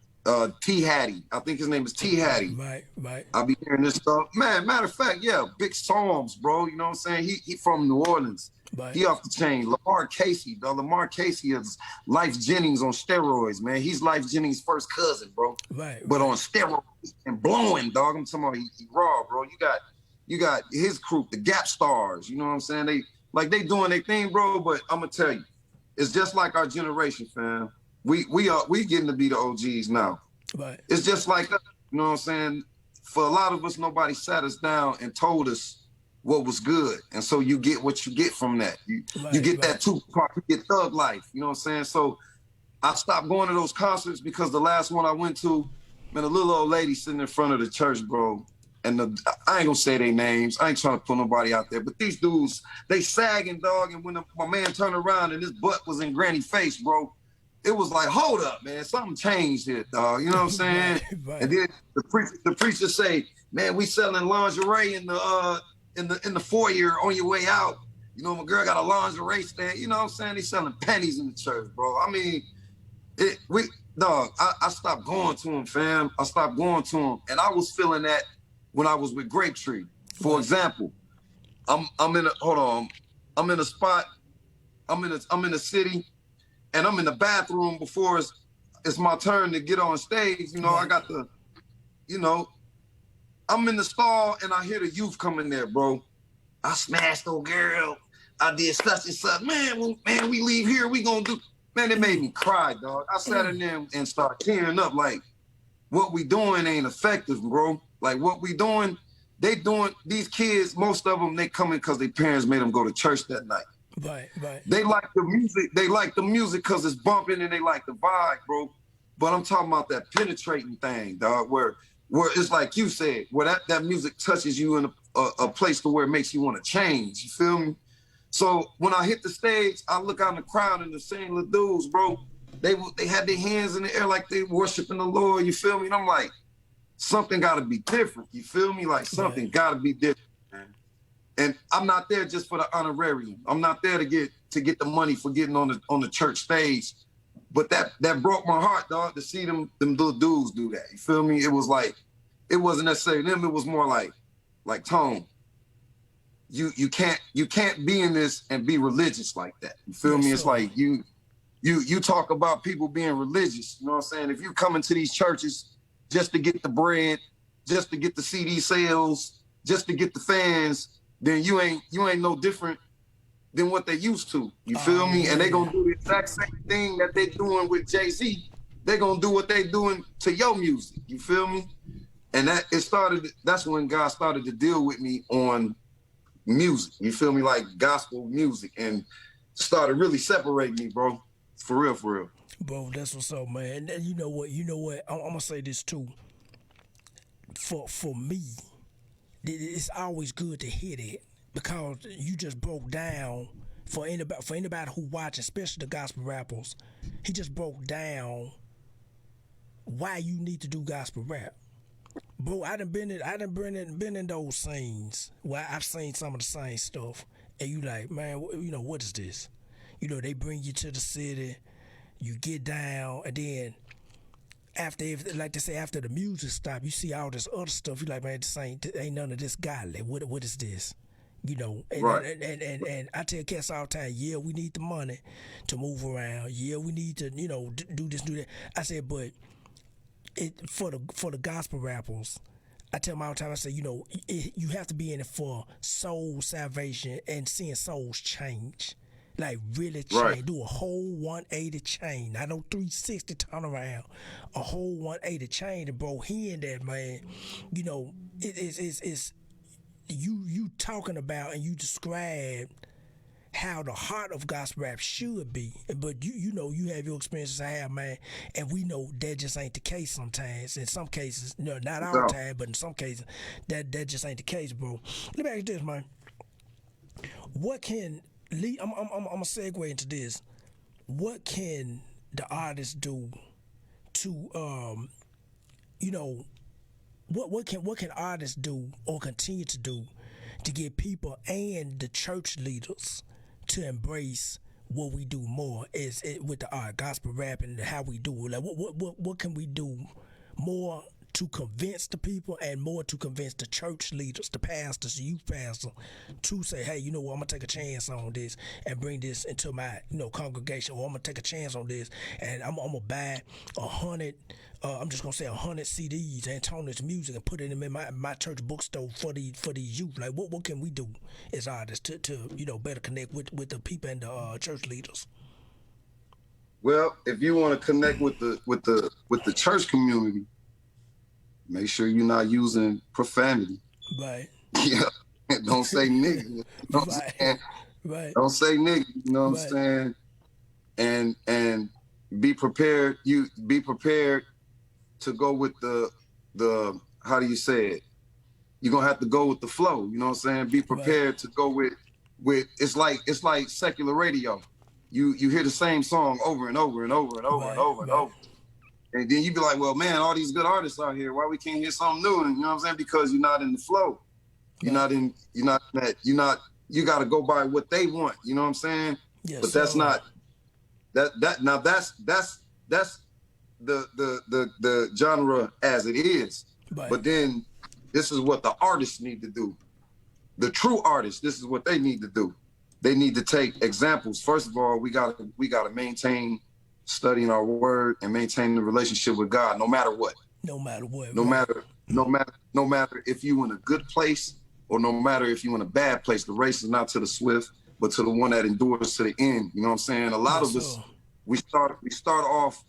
Speaker 2: T. Hattie. I think his name is T. Hattie.
Speaker 1: Right.
Speaker 2: I'll be hearing this stuff. Man, matter of fact, yeah, big Psalms, bro. You know what I'm saying? He from New Orleans. Right. He off the chain. Lamar Casey, though. Lamar Casey is Life Jennings on steroids, man. He's Life Jennings' first cousin, bro.
Speaker 1: Right.
Speaker 2: But on steroids and blowing, dog. I'm talking about he raw, bro. You got his crew, the Gap Stars. You know what I'm saying? They doing their thing, bro. But I'm gonna tell you, it's just like our generation, fam. We getting to be the OGs now.
Speaker 1: Right.
Speaker 2: It's just like us, you know what I'm saying? For a lot of us, nobody sat us down and told us what was good. And so you get what you get from that. You get that Tupac, you get Thug Life, you know what I'm saying? So I stopped going to those concerts because the last one I went to, man, a little old lady sitting in front of the church, bro. And I ain't gonna say their names. I ain't trying to put nobody out there, but these dudes, they sagging, dog. And when my man turned around and his butt was in Granny's face, bro, it was like, hold up, man, something changed here, dog. You know what I'm saying? Right. And then the preacher say, man, we selling lingerie in the foyer on your way out. You know, my girl got a lingerie stand. You know what I'm saying? They selling panties in the church, bro. I mean, I stopped going to them, fam. I stopped going to them, and I was feeling that when I was with Grapetree. For example, I'm in a spot. I'm in a city. And I'm in the bathroom before it's my turn to get on stage. You know, I got I'm in the stall and I hear the youth coming there, bro. I smashed old girl. I did such and such. Man, we leave here, we gonna do. Man, it made me cry, dog. I sat in there and started tearing up like, what we doing ain't effective, bro. Like what we doing, these kids, most of them, they coming because their parents made them go to church that night.
Speaker 1: Right.
Speaker 2: They like the music. They like the music because it's bumping and they like the vibe, bro. But I'm talking about that penetrating thing, dog, where it's like you said, where that music touches you in a place to where it makes you want to change. You feel me? So when I hit the stage, I look out in the crowd and the same little dudes, bro, they had their hands in the air like they worshiping the Lord, you feel me? And I'm like, something gotta be different, you feel me? Like something gotta be different, man. And I'm not there just for the honorarium. I'm not there to get the money for getting on the church stage. But that broke my heart, dog, to see them little dudes do that. You feel me? It was like, it wasn't necessarily them, it was more like Tone, you can't be in this and be religious like that. You feel me? It's like you talk about people being religious, you know what I'm saying? If you come into these churches just to get the bread, just to get the CD sales, just to get the fans, then you ain't no different than what they used to. You feel me? And they gonna do the exact same thing that they doing with Jay-Z. They gonna do what they doing to your music. You feel me? And that's when God started to deal with me on music. You feel me? Like gospel music, and started really separating me, bro. For real, for real.
Speaker 1: Bro, that's what's up, man. And you know what? I'm gonna say this too. For me, it's always good to hit it because you just broke down for anybody who watch, especially the gospel rappers. He just broke down why you need to do gospel rap. Bro, I done been in those scenes where I've seen some of the same stuff, and you like, man, you know, what is this? You know, they bring you to the city, you get down, and then after the music stop, you see all this other stuff. You like, man, this ain't none of this godly. What is this? You know, and,
Speaker 2: right.
Speaker 1: and I tell cats all the time, yeah, we need the money to move around. Yeah, we need to, you know, do this, do that. I said, but for the gospel rappers, I tell them all the time, I say, you know, you have to be in it for soul salvation and seeing souls change. Like really change, right. Do a whole 180 change, not no 360 turn around, a whole 180 change. And bro, hearing that, man, you know, it's you talking about and you describe how the heart of gospel rap should be, but you know, you have your experiences I have, man, and we know that just ain't the case sometimes. In some cases, no, not all the time, but in some cases, that just ain't the case, bro. Let me ask you this, man. What can I'm gonna segue into this. What can the artist do to you know, what can artists do or continue to do to get people and the church leaders to embrace what we do more is with the art, gospel rap, and how we do it? Like what can we do more to convince the people and more to convince the church leaders, the pastors, the youth pastor, to say, hey, you know what, I'm gonna take a chance on this and bring this into my, you know, congregation, or I'm gonna take a chance on this and I'm gonna buy 100 I'm just gonna say 100 CDs, Antonious music, and put it in my church bookstore for these youth. Like what can we do as artists to you know, better connect with the people and the church leaders?
Speaker 2: Well, if you want to connect with the church community, make sure you're not using profanity.
Speaker 1: Right.
Speaker 2: Yeah. Don't say nigga. You know what I'm saying?
Speaker 1: Right.
Speaker 2: Don't say nigga. You know what I'm saying? And be prepared. You be prepared to go with the how do you say it? You're gonna have to go with the flow. You know what I'm saying? Be prepared to go with it's like secular radio. You hear the same song over and over and over and over and over and over. And then you be like, well, man, all these good artists out here, why we can't hear something new? And you know what I'm saying? Because you're not in the flow. You got to go by what they want. You know what I'm saying? Yes, but that's not now that's the genre as it is. Right. But then this is what the artists need to do. The true artists, this is what they need to do. They need to take examples. First of all, we gotta maintain studying our word and maintaining the relationship with God, no matter what.
Speaker 1: No matter what.
Speaker 2: No matter if you in a good place or no matter if you in a bad place. The race is not to the swift, but to the one that endures to the end. You know what I'm saying? A lot of us, we start off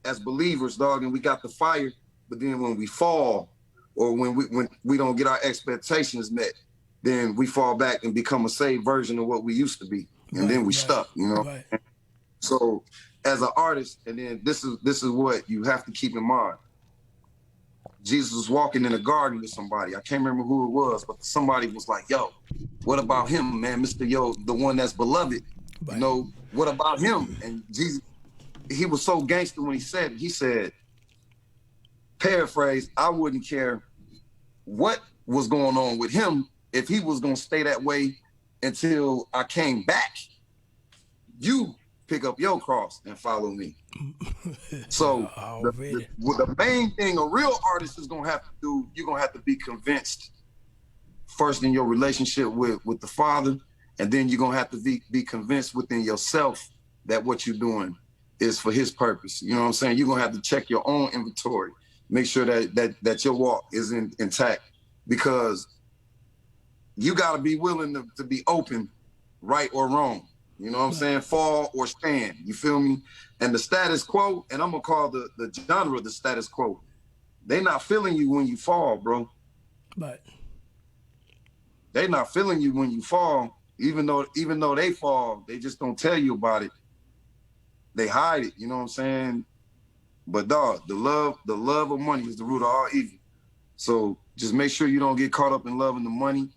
Speaker 2: as believers, dog, and we got the fire, but then when we fall or when we don't get our expectations met, then we fall back and become a saved version of what we used to be. And then we stuck, you know? Right. So as an artist, and then this is what you have to keep in mind. Jesus was walking in a garden with somebody. I can't remember who it was, but somebody was like, yo, what about him, man? Mr. Yo, the one that's beloved, you know, what about him? And Jesus, he was so gangster when he said it. He said, paraphrase, I wouldn't care what was going on with him if he was going to stay that way until I came back. You pick up your cross and follow me. So the main thing a real artist is going to have to do, you're going to have to be convinced first in your relationship with the Father, and then you're going to have to be convinced within yourself that what you're doing is for his purpose. You know what I'm saying? You're going to have to check your own inventory, make sure that your walk is intact, because you got to be willing to be open, right or wrong. You know what I'm saying? Fall or stand. You feel me? And the status quo, and I'm going to call the genre the status quo, they not feeling you when you fall, bro.
Speaker 1: But
Speaker 2: they not feeling you when you fall, even though they fall, they just don't tell you about it. They hide it, you know what I'm saying? But dog, the love of money is the root of all evil. So just make sure you don't get caught up in loving the money.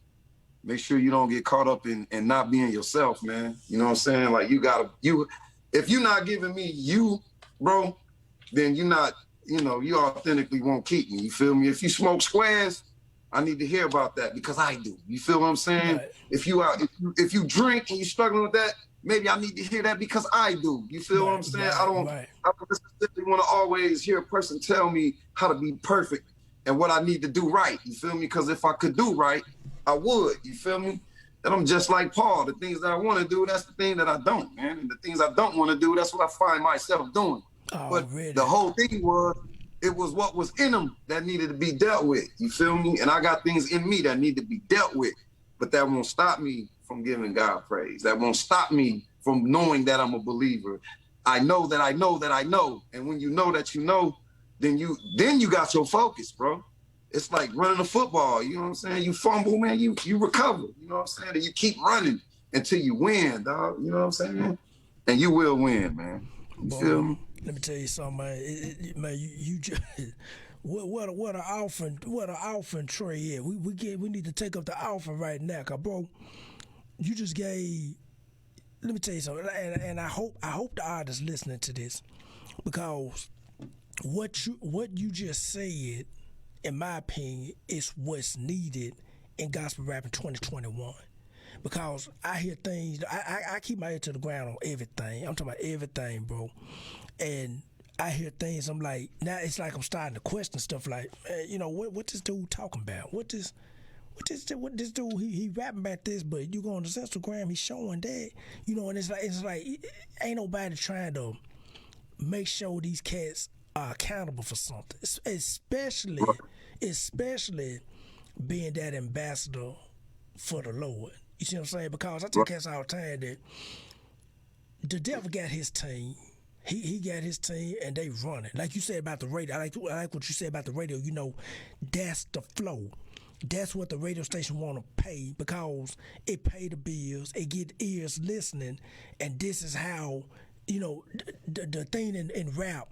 Speaker 2: Make sure you don't get caught up in not being yourself, man. You know what I'm saying? Like if you're not giving me you, bro, then you authentically won't keep me. You feel me? If you smoke squares, I need to hear about that because I do. You feel what I'm saying?
Speaker 1: Right.
Speaker 2: If you drink and you're struggling with that, maybe I need to hear that because I do. You feel what I'm saying? I don't necessarily want to always hear a person tell me how to be perfect and what I need to do right. You feel me? Because if I could do right, I would. You feel me? And I'm just like Paul. The things that I want to do, that's the thing that I don't, man. And the things I don't want to do, that's what I find myself doing. But the whole thing was, it was what was in them that needed to be dealt with. You feel me? And I got things in me that need to be dealt with. But that won't stop me from giving God praise. That won't stop me from knowing that I'm a believer. I know that I know that I know. And when you know that you know, then you got your focus, bro. It's like running a football, you know what I'm saying? You fumble, man, you recover, you know what I'm saying? And you keep running until you win, dog, you know what I'm saying? And you will win, man. You feel me?
Speaker 1: Let me tell you something, man. Man, you just what an offering tray here. We need to take up the offering right now, cause bro, you just gave. Let me tell you something, and I hope the artists listening to this, because what you just said, in my opinion, is what's needed in gospel rap in 2021. Because I hear things, I keep my ear to the ground on everything. I'm talking about everything, bro. And I hear things, I'm like, now it's like I'm starting to question stuff like, you know, what this dude talking about? What this dude, he rapping about this, but you go on his Instagram, he's showing that, you know, and it's like ain't nobody trying to make sure these cats are accountable for something, especially being that ambassador for the Lord. You see what I'm saying? Because I tell cats all the time that the devil got his team. He got his team and they run it. Like you said about the radio, I like what you said about the radio. You know, that's the flow. That's what the radio station want to pay, because it pay the bills, it get ears listening, and this is how, you know, the thing in rap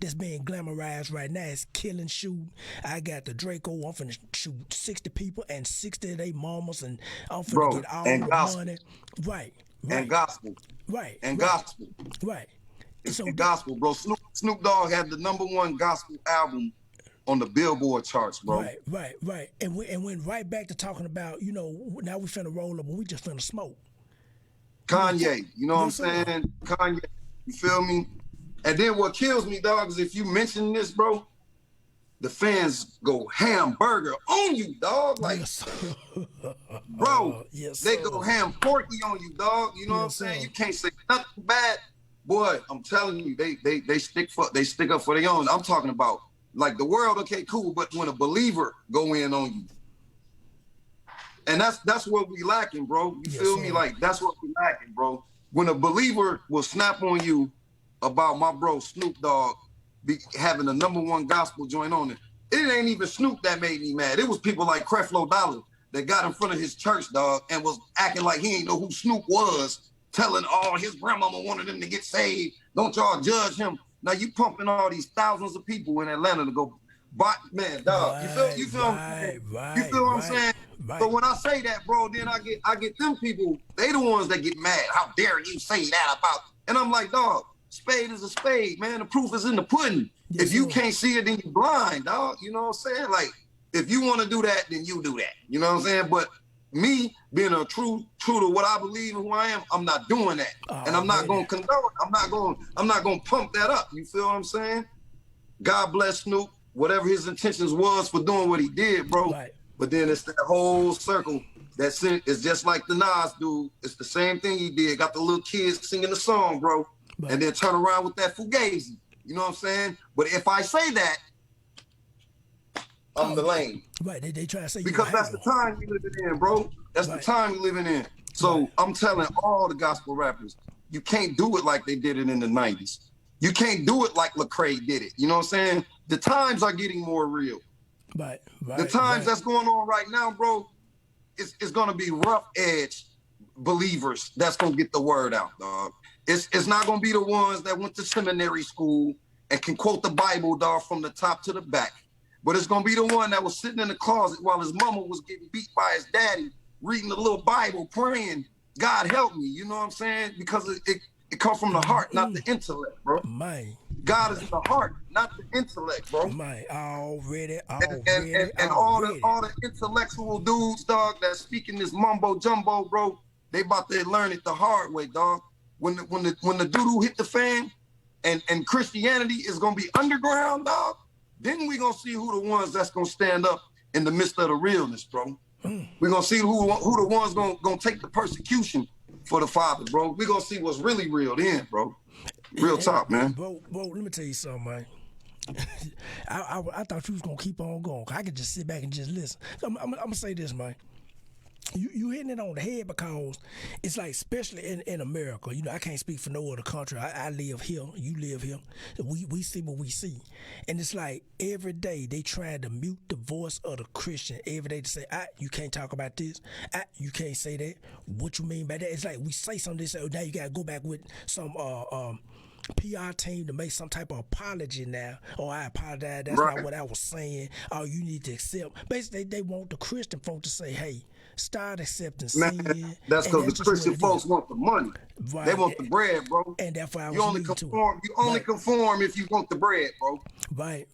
Speaker 1: that's being glamorized right now is killing, shoot. I got the Draco, I'm finna shoot 60 people and 60 of their mamas, and I'm finna get all the money. Right.
Speaker 2: And gospel.
Speaker 1: Right.
Speaker 2: And gospel.
Speaker 1: Right.
Speaker 2: So gospel, bro. Snoop Dogg had the #1 gospel album on the Billboard charts, bro.
Speaker 1: Right. And went right back to talking about, you know, now we finna roll up and we just finna smoke.
Speaker 2: Kanye, you know what I'm saying? Kanye, you feel me? And then what kills me, dog, is if you mention this, bro, the fans go hamburger on you, dog. Like, bro, they go ham porky on you, dog. You know what I'm saying? You can't say nothing bad. Boy, I'm telling you, they stick up for their own. I'm talking about, like, the world, okay, cool, but when a believer go in on you, and that's what we lacking, bro. You feel me? Like, that's what we lacking, bro. When a believer will snap on you about my bro Snoop Dogg having the #1 gospel joint on it, it ain't even Snoop that made me mad. It was people like Creflo Dollar that got in front of his church, dog, and was acting like he ain't know who Snoop was, telling all his grandmama wanted him to get saved. Don't y'all judge him. Now you pumping all these thousands of people in Atlanta to go But man, dog, you feel what I'm saying? You feel what I'm saying? So when I say that, bro, then I get them people, they the ones that get mad. How dare you say that about? And I'm like, dog, spade is a spade, man. The proof is in the pudding.
Speaker 1: Yes,
Speaker 2: if you
Speaker 1: sir.
Speaker 2: can't see it, then you blind, dog. You know what I'm saying? Like, if you want to do that, then you do that. You know what I'm saying? But me being a true to what I believe and who I am, I'm not doing that. And I'm not gonna condone it. I'm not gonna pump that up. You feel what I'm saying? God bless Snoop, whatever his intentions was for doing what he did, bro.
Speaker 1: Right.
Speaker 2: But then it's that whole circle that's it's just like the Nas dude. It's the same thing he did. Got the little kids singing the song, bro.
Speaker 1: Right.
Speaker 2: And then turn around with that fugazi. You know what I'm saying? But if I say that, I'm the lame.
Speaker 1: Right, they try to say
Speaker 2: because that's the time we living in, bro. That's the time we living in. So I'm telling all the gospel rappers, you can't do it like they did it in the 90s. You can't do it like Lecrae did it. You know what I'm saying? The times are getting more real.
Speaker 1: Right.
Speaker 2: The times that's going on right now, bro, it's gonna be rough edge believers that's gonna get the word out, dog. It's not gonna be the ones that went to seminary school and can quote the Bible, dog, from the top to the back. But it's gonna be the one that was sitting in the closet while his mama was getting beat by his daddy, reading the little Bible, praying, God help me. You know what I'm saying? Because it comes from the heart, not the intellect, bro.
Speaker 1: Man.
Speaker 2: God is in the heart, not the intellect, bro.
Speaker 1: Man, already.
Speaker 2: And all the intellectual dudes, dog, that's speaking this mumbo jumbo, bro, they about to learn it the hard way, dog. When the doo-doo hit the fan and Christianity is gonna be underground, dog, then we gonna see who the ones that's gonna stand up in the midst of the realness, bro. We're gonna see who the ones gonna take the persecution for the Father, bro. We're gonna see what's really real then, bro. Real talk, man.
Speaker 1: Bro, let me tell you something, man. I thought you was gonna keep on going. I could just sit back and just listen. I'm gonna say this, man. You hitting it on the head because it's like, especially in America, you know, I can't speak for no other country. I live here, you live here. We see what we see. And it's like every day they try to mute the voice of the Christian. Every day to say, you can't talk about this. You can't say that. What you mean by that? It's like we say something, they say, now you gotta go back with some PR team to make some type of apology now. Oh, I apologize. That's not what I was saying. Oh, you need to accept. Basically, they want the Christian folk to say, hey, start accepting sin.
Speaker 2: That's because the Christian folks want the money.
Speaker 1: Right.
Speaker 2: They want the bread, bro.
Speaker 1: And that's why I was
Speaker 2: you only conform. You only conform if you want the bread, bro.
Speaker 1: Right,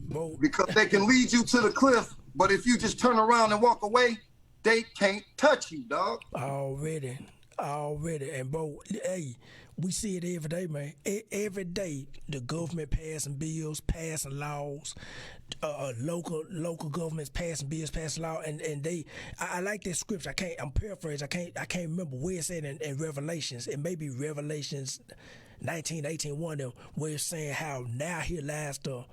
Speaker 1: bro.
Speaker 2: Because they can lead you to the cliff, but if you just turn around and walk away, they can't touch you, dog.
Speaker 1: Already. And bro, hey, we see it every day, man. Every day, the government passing bills, passing laws, local governments passing bills, passing laws, and they. I like that scripture. I'm paraphrasing. I can't remember where it said in Revelations. It may be Revelations 19:18, one of them, where it's saying how now here lies the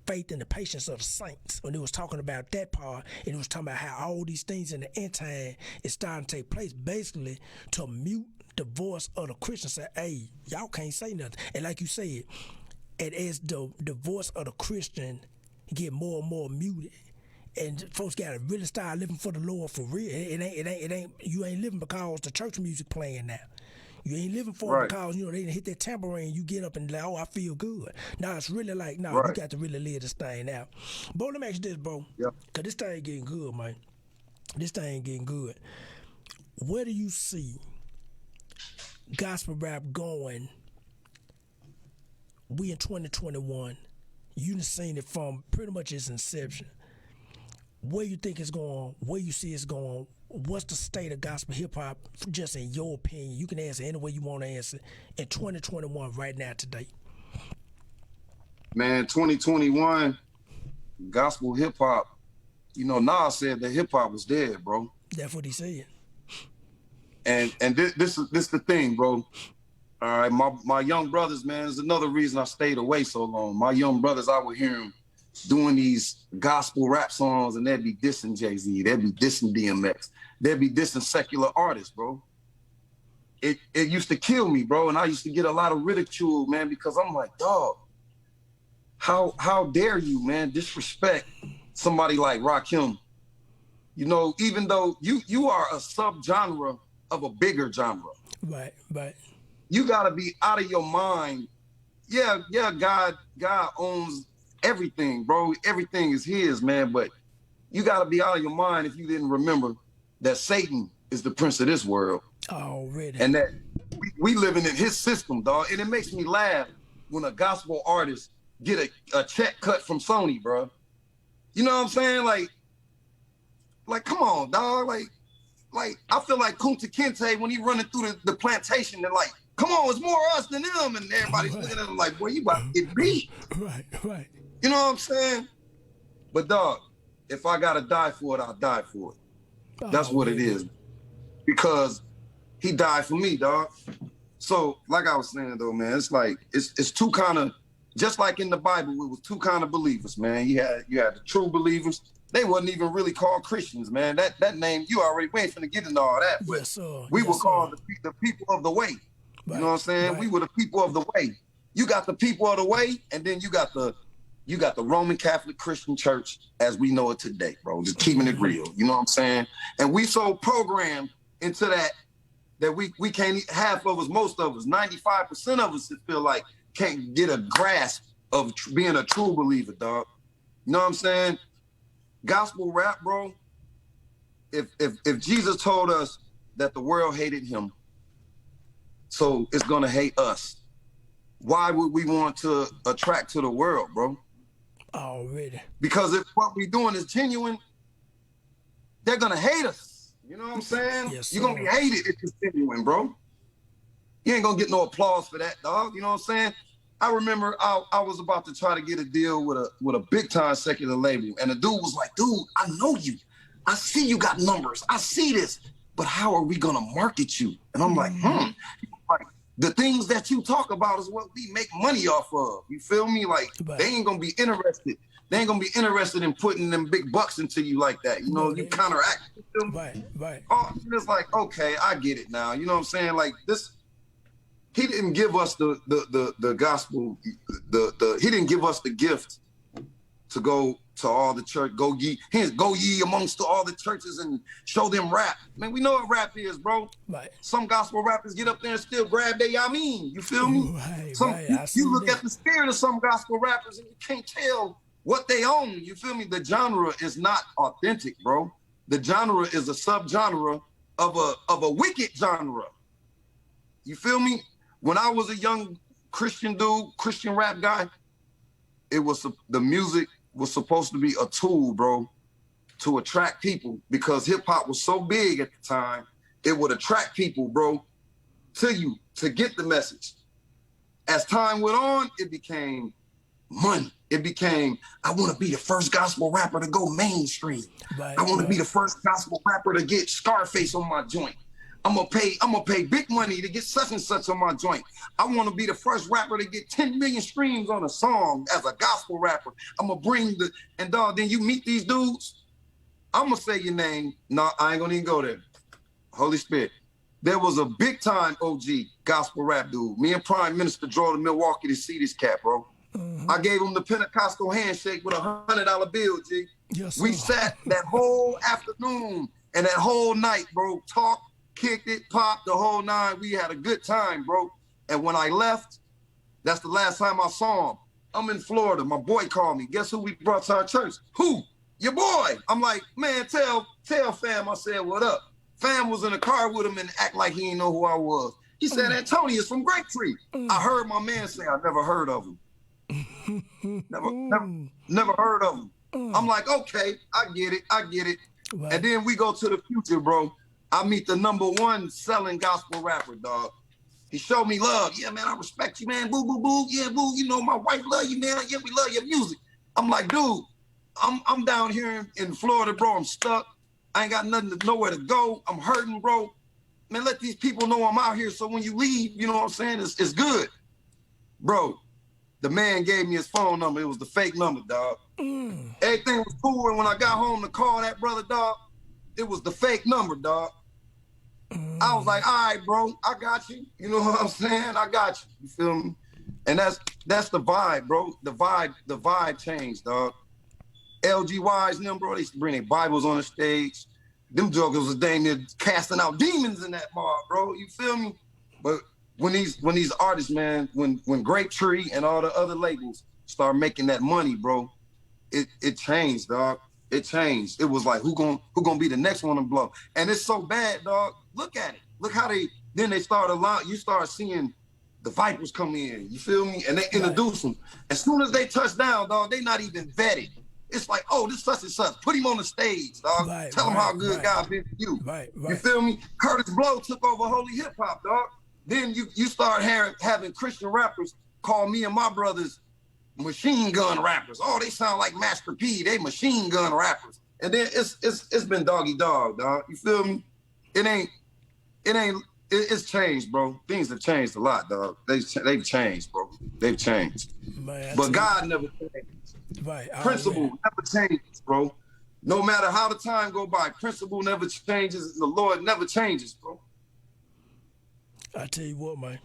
Speaker 1: faith and the patience of the saints. When it was talking about that part, and it was talking about how all these things in the end time is starting to take place, basically to mute the voice of the Christian. Say, hey, y'all can't say nothing. And like you said, and as the voice of the Christian get more and more muted, and folks gotta really start living for the Lord for real. It ain't you ain't living because the church music playing now. You ain't living for it because, you know, they didn't hit that tambourine, you get up and like, oh, I feel good. Now it's really like, you got to really live this thing out. Bro, let me ask you this, bro. Yeah. Because this thing getting good, man. This thing getting good. Where do you see gospel rap going? We in 2021. You done seen it from pretty much its inception. Where you think it's going, where you see it's going, what's the state of gospel hip-hop, just in your opinion? You can answer any way you want to answer in 2021 right now, today.
Speaker 2: Man, 2021, gospel hip-hop, you know, Nas said that hip-hop was dead, bro.
Speaker 1: That's what he said.
Speaker 2: And this is the thing, bro. All right, my young brothers, man, is another reason I stayed away so long. My young brothers, I would hear them doing these gospel rap songs, and they'd be dissing Jay-Z, they'd be dissing DMX, they'd be dissing secular artists, bro. It used to kill me, bro, and I used to get a lot of ridicule, man, because I'm like, dog, how dare you, man, disrespect somebody like Rakim? You know, even though you are a subgenre of a bigger genre.
Speaker 1: Right.
Speaker 2: You gotta be out of your mind. Yeah, God owns everything, bro. Everything is his, man. But you got to be out of your mind if you didn't remember that Satan is the prince of this world.
Speaker 1: Already.
Speaker 2: And that we living in his system, dog. And it makes me laugh when a gospel artist get a check cut from Sony, bro. You know what I'm saying? Like, come on, dog. Like I feel like Kunta Kinte when he running through the plantation and like, come on, it's more us than them. And everybody's looking at him like, boy, you about to get beat.
Speaker 1: Right.
Speaker 2: You know what I'm saying? But dog, if I gotta die for it, I'll die for it. That's what it is. Because he died for me, dog. So, like I was saying though, man, it's like it's two kind of, just like in the Bible, it was two kind of believers, man. You had the true believers. They wasn't even really called Christians, man. That name, you already went finna get into all that. But
Speaker 1: yes, sir.
Speaker 2: we were called the people of the way. Right. You know what I'm saying? Right. We were the people of the way. You got the people of the way, and then you got the Roman Catholic Christian Church as we know it today, bro. Just keeping it real. You know what I'm saying? And we so programmed into that we can't, half of us, most of us, 95% of us feel like can't get a grasp of being a true believer, dog. You know what I'm saying? Gospel rap, bro. If Jesus told us that the world hated him, so it's gonna hate us, why would we want to attract to the world, bro?
Speaker 1: Already.
Speaker 2: Because if what we doing is genuine, they're gonna hate us. You know what I'm saying?
Speaker 1: Yes,
Speaker 2: you're gonna be hated if it's genuine, bro. You ain't gonna get no applause for that, dog. You know what I'm saying? I remember I was about to try to get a deal with a big time secular label, and the dude was like, dude, I know you. I see you got numbers. I see this, but how are we gonna market you? And I'm like, like, the things that you talk about is what we make money off of. You feel me? Like, they ain't gonna be interested. They ain't gonna be interested in putting them big bucks into you like that. You know, you counteract them.
Speaker 1: Right.
Speaker 2: Oh, it's like, okay, I get it now. You know what I'm saying? Like this. He didn't give us the gospel, he didn't give us the gift to go to all the church, go ye amongst all the churches and show them rap. Man, we know what rap is, bro.
Speaker 1: Right.
Speaker 2: Some gospel rappers get up there and still grab their yamin. You feel me?
Speaker 1: Right.
Speaker 2: You look at the spirit of some gospel rappers and you can't tell what they own. You feel me? The genre is not authentic, bro. The genre is a subgenre of a wicked genre. You feel me? When I was a young Christian dude, Christian rap guy, the music was supposed to be a tool, bro, to attract people, because hip hop was so big at the time, it would attract people, bro, to you, to get the message. As time went on, it became money. It became, I want to be the first gospel rapper to go mainstream. I want to be the first gospel rapper to get Scarface on my joint. I'm gonna pay big money to get such and such on my joint. I want to be the first rapper to get 10 million streams on a song as a gospel rapper. I'm gonna bring and dog, then you meet these dudes. I'm gonna say your name. No, I ain't gonna even go there. Holy Spirit. There was a big time OG gospel rap dude. Me and Prime Minister drove to Milwaukee to see this cat, bro. I gave him the Pentecostal handshake with $100 bill, G.
Speaker 1: Yes,
Speaker 2: we sat that whole afternoon and that whole night, bro, talked, kicked it, popped, the whole nine. We had a good time, bro. And when I left, that's the last time I saw him. I'm in Florida. My boy called me. Guess who we brought to our church? Who? Your boy. I'm like, man, tell fam I said, what up? Fam was in the car with him and act like he didn't know who I was. He said, Antonious from Grapetree. I heard my man say, I never heard of him. never heard of him. I'm like, okay, I get it. Right. And then we go to the future, bro. I meet the #1 selling gospel rapper, dog. He showed me love. Yeah, man, I respect you, man. Boo, boo, boo. Yeah, boo. You know, my wife love you, man. Yeah, we love your music. I'm like, dude, I'm down here in Florida, bro. I'm stuck. I ain't got nowhere to go. I'm hurting, bro. Man, let these people know I'm out here so when you leave, you know what I'm saying? It's good. Bro, the man gave me his phone number. It was the fake number, dog. Everything was cool. And when I got home to call that brother, dog, it was the fake number, dog. I was like, all right, bro, I got you. You know what I'm saying? I got you. You feel me? And that's the vibe, bro. The vibe changed, dog. LGYs and them, bro, they used to bring their Bibles on the stage. Them jokers was dang near casting out demons in that bar, bro. You feel me? But when these artists, man, when Grapetree and all the other labels start making that money, bro, it changed, dog. It changed. It was like, who gonna be the next one to blow? And it's so bad, dog. Look at it. Look how they start you start seeing the Vipers come in, you feel me? And they introduce them. As soon as they touch down, dog, they not even vetted. It's like, oh, this such and such. Put him on the stage, dog. Tell him how good God been to you. You feel me? Curtis Blow took over holy hip hop, dog. Then you start having Christian rappers call me and my brothers machine gun rappers. Oh, they sound like Master P. They machine gun rappers. And then it's been doggy dog, dog. You feel me? It's changed, bro. Things have changed a lot, dog. They've changed, bro. They've changed.
Speaker 1: Man,
Speaker 2: but God never changed. Principle never changes, bro. No matter how the time go by, principle never changes. And the Lord never changes, bro.
Speaker 1: I tell you what, man.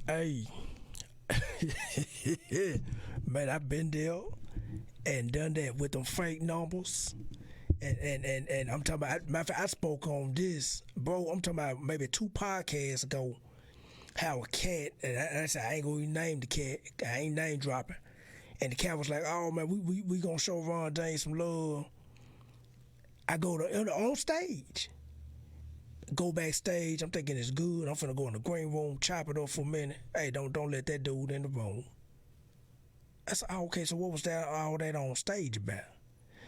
Speaker 1: Hey, man, I've been there and done that with them fake numbers. And I'm talking about, matter of fact, I spoke on this, bro. I'm talking about maybe 2 podcasts ago, how a cat, and I said, I ain't gonna even name the cat, I ain't name dropping. And the cat was like, oh man, we gonna show Ron Dane some love. I go on stage. Go backstage, I'm thinking it's good. I'm finna go in the green room, chop it up for a minute. Hey, don't let that dude in the room. I said, oh, okay, so what was all that on stage about?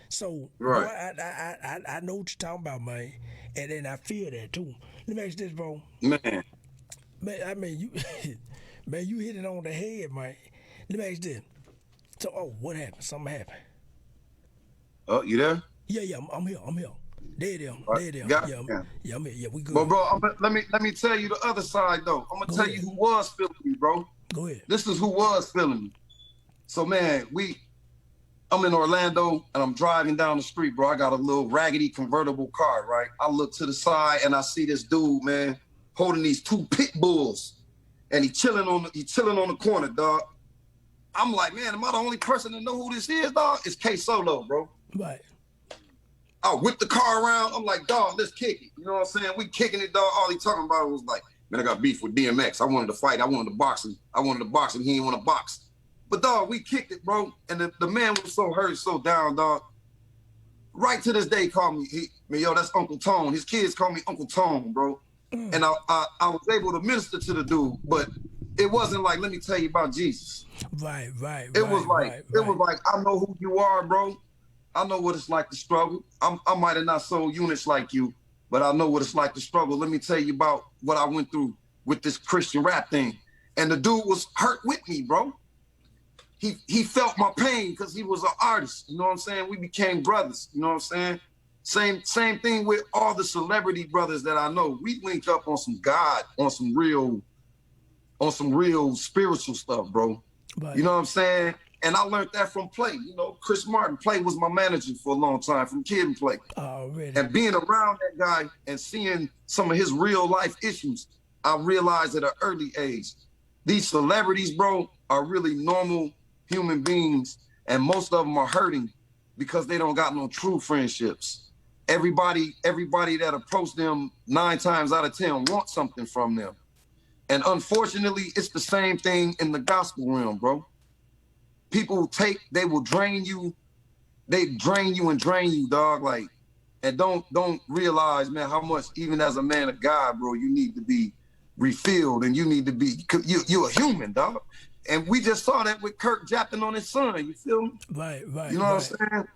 Speaker 1: So, boy, I know what you're talking about, man. And then I feel that too. Let me ask you this, bro.
Speaker 2: Man,
Speaker 1: I mean, you hit it on the head, man. Let me ask you this. So, what happened? Something happened.
Speaker 2: Oh, you there?
Speaker 1: Yeah, I'm here. There. Yeah, I'm here. Yeah, we good.
Speaker 2: But bro, let me tell you the other side though. I'm gonna tell you who was feeling me, bro.
Speaker 1: Go ahead.
Speaker 2: This is who was feeling me. So man, I'm in Orlando and I'm driving down the street, bro. I got a little raggedy convertible car, right? I look to the side and I see this dude, man, holding these 2 pit bulls, and he chilling on the corner, dog. I'm like, man, am I the only person to know who this is, dog? It's K Solo, bro.
Speaker 1: Right.
Speaker 2: I whipped the car around. I'm like, dog, let's kick it. You know what I'm saying? We kicking it, dog. All he talking about was like, man, I got beef with DMX. I wanted to fight. I wanted to box him. He didn't want to box. But, dog, we kicked it, bro. And the man was so hurt, so down, dog. Right to this day, called me, yo, that's Uncle Tone. His kids call me Uncle Tone, bro. And I was able to minister to the dude, but it wasn't like, let me tell you about Jesus.
Speaker 1: Right.
Speaker 2: It was like, I know who you are, bro. I know what it's like to struggle. I might have not sold units like you, but I know what it's like to struggle. Let me tell you about what I went through with this Christian rap thing. And the dude was hurt with me, bro. He felt my pain because he was an artist. You know what I'm saying? We became brothers. You know what I'm saying? Same thing with all the celebrity brothers that I know. We linked up on some God, on some real spiritual stuff, bro. Right. You know what I'm saying? And I learned that from Play. You know, Chris Martin, Play was my manager for a long time from Kid and Play.
Speaker 1: Oh, really?
Speaker 2: And being around that guy and seeing some of his real life issues, I realized at an early age, these celebrities, bro, are really normal human beings, and most of them are hurting because they don't got no true friendships. Everybody that approached them 9 times out of 10 wants something from them. And unfortunately, it's the same thing in the gospel realm, bro. People they will drain you. They drain you and drain you, dog. Like, and don't realize, man, how much, even as a man of God, bro, you need to be refilled, and you need to be, you're a human, dog. And we just saw that with Kirk japping on his son, you feel me?
Speaker 1: Right.
Speaker 2: You know what I'm saying?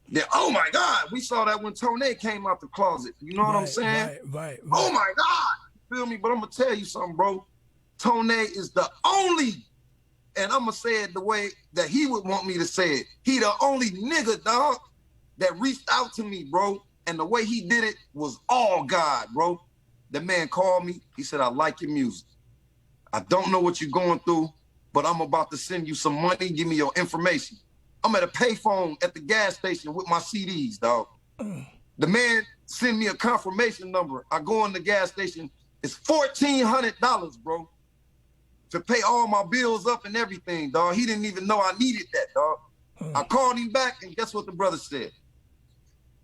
Speaker 2: Yeah, oh my God. We saw that when Tone came out the closet. You know what I'm saying?
Speaker 1: Right.
Speaker 2: Oh my God. You feel me? But I'm going to tell you something, bro. Tone is the only, and I'm going to say it the way that he would want me to say it. He the only nigga, dog, that reached out to me, bro. And the way he did it was all God, bro. The man called me. He said, I like your music. I don't know what you're going through, but I'm about to send you some money. Give me your information. I'm at a payphone at the gas station with my CDs, dog. The man sent me a confirmation number. I go in the gas station. It's $1,400, bro, to pay all my bills up and everything, dog. He didn't even know I needed that, dog. I called him back, and guess what the brother said?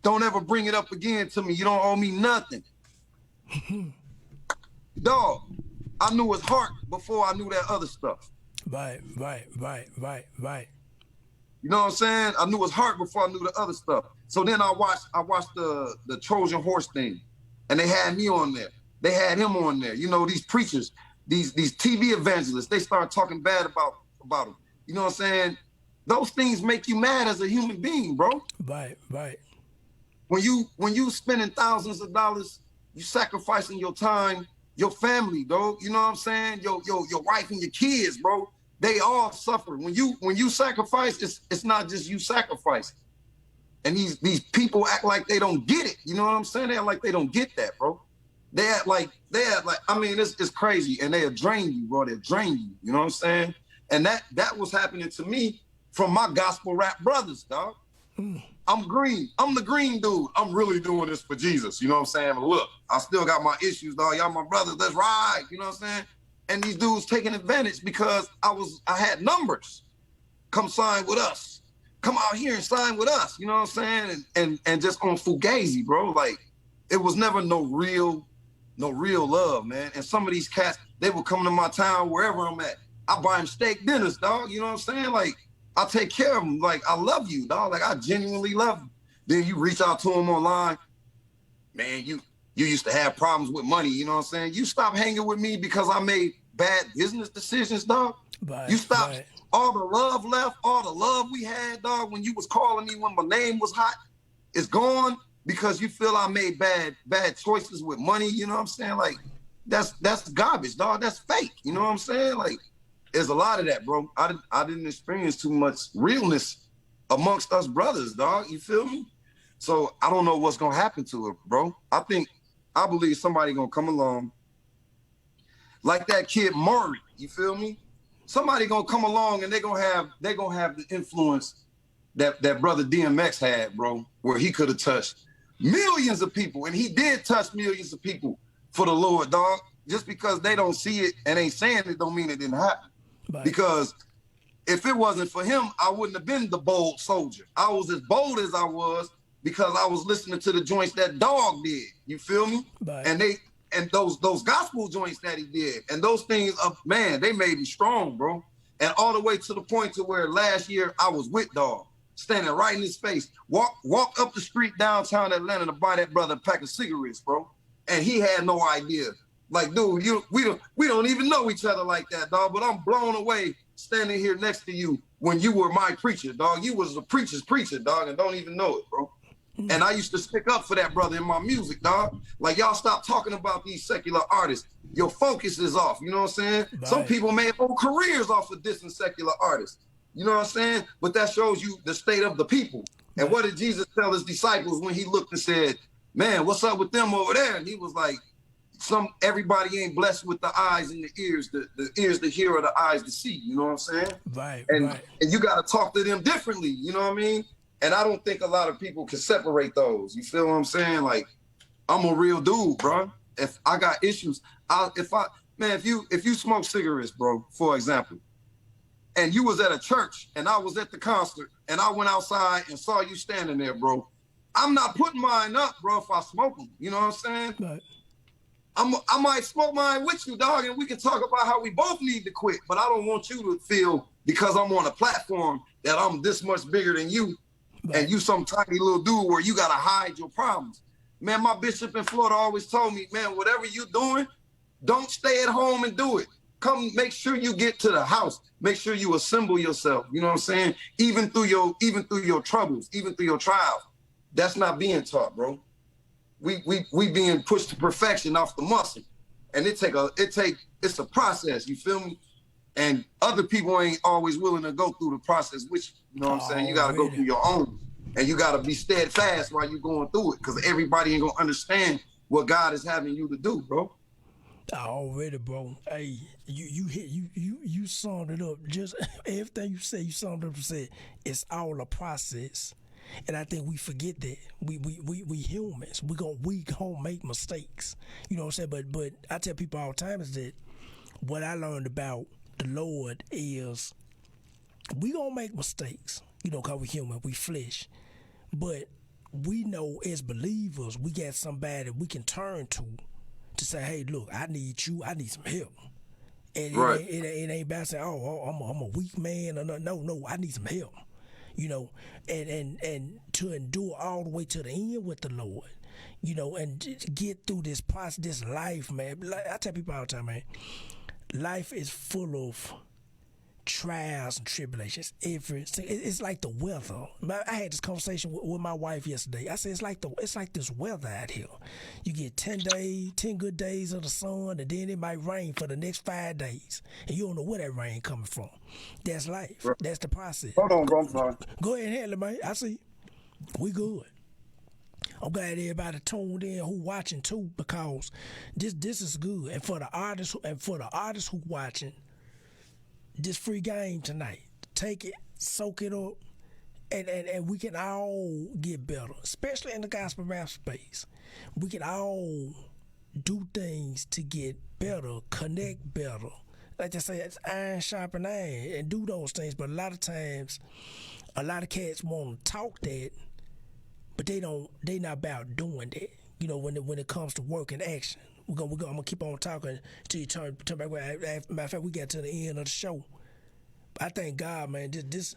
Speaker 2: Don't ever bring it up again to me. You don't owe me nothing. Dog, I knew his heart before I knew that other stuff.
Speaker 1: Right.
Speaker 2: You know what I'm saying? I knew his heart before I knew the other stuff. So then I watched the Trojan horse thing, and they had me on there. They had him on there. You know, these preachers, these TV evangelists, they start talking bad about him. You know what I'm saying? Those things make you mad as a human being, bro.
Speaker 1: Right.
Speaker 2: When you spending thousands of dollars, you sacrificing your time, your family, bro. You know what I'm saying? Your wife and your kids, bro. They all suffer. When you sacrifice, it's not just you sacrifice. And these people act like they don't get it. You know what I'm saying? They act like they don't get that, bro. They act like I mean, it's crazy. And they'll drain you, bro. They'll drain you. You know what I'm saying? And that was happening to me from my gospel rap brothers, dog. I'm green. I'm the green dude. I'm really doing this for Jesus. You know what I'm saying? But look, I still got my issues, dog. Y'all my brothers. Let's ride. You know what I'm saying? And these dudes taking advantage because I had numbers. Come sign with us. Come out here and sign with us. You know what I'm saying? And just on fugazi, bro. Like, it was never no real love, man. And some of these cats, they would come to my town wherever I'm at. I buy them steak dinners, dog. You know what I'm saying? Like, I take care of them. Like, I love you, dog. Like, I genuinely love them. Then you reach out to them online. Man, you used to have problems with money. You know what I'm saying? You stop hanging with me because I made bad business decisions, dog.
Speaker 1: Right,
Speaker 2: you stopped.
Speaker 1: Right.
Speaker 2: All the love left, all the love we had, dog, when you was calling me when my name was hot, it's gone because you feel I made bad choices with money. You know what I'm saying? Like, that's garbage, dog. That's fake. You know what I'm saying? Like, there's a lot of that, bro. I didn't experience too much realness amongst us brothers, dog. You feel me? So I don't know what's gonna happen to it, bro. I believe somebody gonna come along like that kid Maury. You feel me? Somebody gonna come along and they gonna have the influence that brother DMX had, bro, where he could have touched millions of people, and he did touch millions of people for the Lord, dog. Just because they don't see it and ain't saying it don't mean it didn't happen. Right. Because if it wasn't for him, I wouldn't have been the bold soldier. I was as bold as I was because I was listening to the joints that Dog did. You feel me? Right. And those gospel joints that he did, and those things, man, they made me strong, bro. And all the way to the point to where last year I was with Dog, standing right in his face, walk up the street downtown Atlanta to buy that brother a pack of cigarettes, bro. And he had no idea. Like, dude, we don't even know each other like that, dog. But I'm blown away standing here next to you when you were my preacher, dog. You was the preacher's preacher, dog, and don't even know it, bro. And I used to stick up for that brother in my music, dog. Like, y'all stop talking about these secular artists. Your focus is off, you know what I'm saying? Right. Some people made whole careers off of dissing secular artists. You know what I'm saying? But that shows you the state of the people. And what did Jesus tell his disciples when he looked and said, man, what's up with them over there? And he was like, everybody ain't blessed with the eyes and the ears to hear or the eyes to see. You know what I'm saying? Right. And you got to talk to them differently. You know what I mean? And I don't think a lot of people can separate those. You feel what I'm saying? Like, I'm a real dude, bro. If I got issues, if you smoke cigarettes, bro, for example, and you was at a church and I was at the concert and I went outside and saw you standing there, bro, I'm not putting mine up, bro, if I smoke them. You know what I'm saying? Right. I might smoke mine with you, dog, and we can talk about how we both need to quit, but I don't want you to feel because I'm on a platform that I'm this much bigger than you, right, and you some tiny little dude where you got to hide your problems. Man, my bishop in Florida always told me, man, whatever you doing, don't stay at home and do it. Come, make sure you get to the house. Make sure you assemble yourself. You know what I'm saying? Even through your troubles, even through your trials. That's not being taught, bro. We being pushed to perfection off the muscle, and it's a process. You feel me? And other people ain't always willing to go through the process, which, you know what I'm saying? You got to go through your own, and you got to be steadfast while you're going through it, because everybody ain't gonna understand what God is having you to do, bro.
Speaker 1: Already, bro. Hey, you summed it up. Just everything you say, you summed it up and said it's all a process. And I think we forget that we humans. We gonna make mistakes. You know what I'm saying? But I tell people all the time is that what I learned about the Lord is we gonna make mistakes. You know, cause we human, we flesh. But we know as believers we got somebody we can turn to say, hey, look, I need you. I need some help. And
Speaker 2: Right.
Speaker 1: it ain't about saying, I'm a weak man. Or no, I need some help. And to endure all the way to the end with the Lord, and just get through this process, this life, man. Like, I tell people all the time, man, life is full of trials and tribulations. It's like the weather. I had this conversation with my wife yesterday. I said it's like this weather out here. You get 10 good days of the sun, and then it might rain for the next 5 days, and you don't know where that rain coming from. That's life.
Speaker 2: Right.
Speaker 1: That's the process.
Speaker 2: Hold on, bro. I'm sorry.
Speaker 1: Go ahead and handle it, man. I see. We good. I'm glad everybody tuned in who watching too, because this is good. And for the artists who watching, this free game tonight. Take it, soak it up, and we can all get better, especially in the gospel rap space. We can all do things to get better, connect better. Like they say, it's iron sharpen iron, and do those things. But a lot of times, a lot of cats want to talk that, but they not about doing that. When it comes to work and action. I'm gonna keep on talking till you turn back. Matter of fact, we got to the end of the show. I thank God, man. This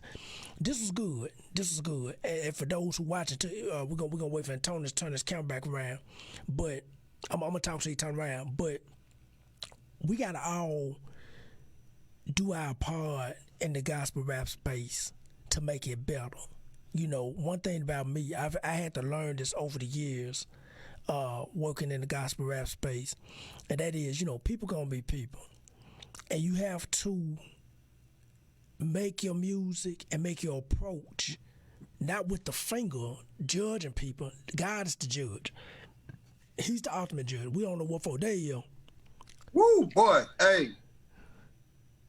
Speaker 1: was good. This was good. And for those who watching, we're gonna wait for Antonious to turn his camera back around. But I'm gonna talk till he turn around. But we gotta all do our part in the gospel rap space to make it better. One thing about me, I had to learn this over the years. Working in the gospel rap space, and that is, people gonna be people, and you have to make your music and make your approach not with the finger judging people. God is the judge. He's the ultimate judge. We don't know what for. There you go.
Speaker 2: Woo, boy. Hey,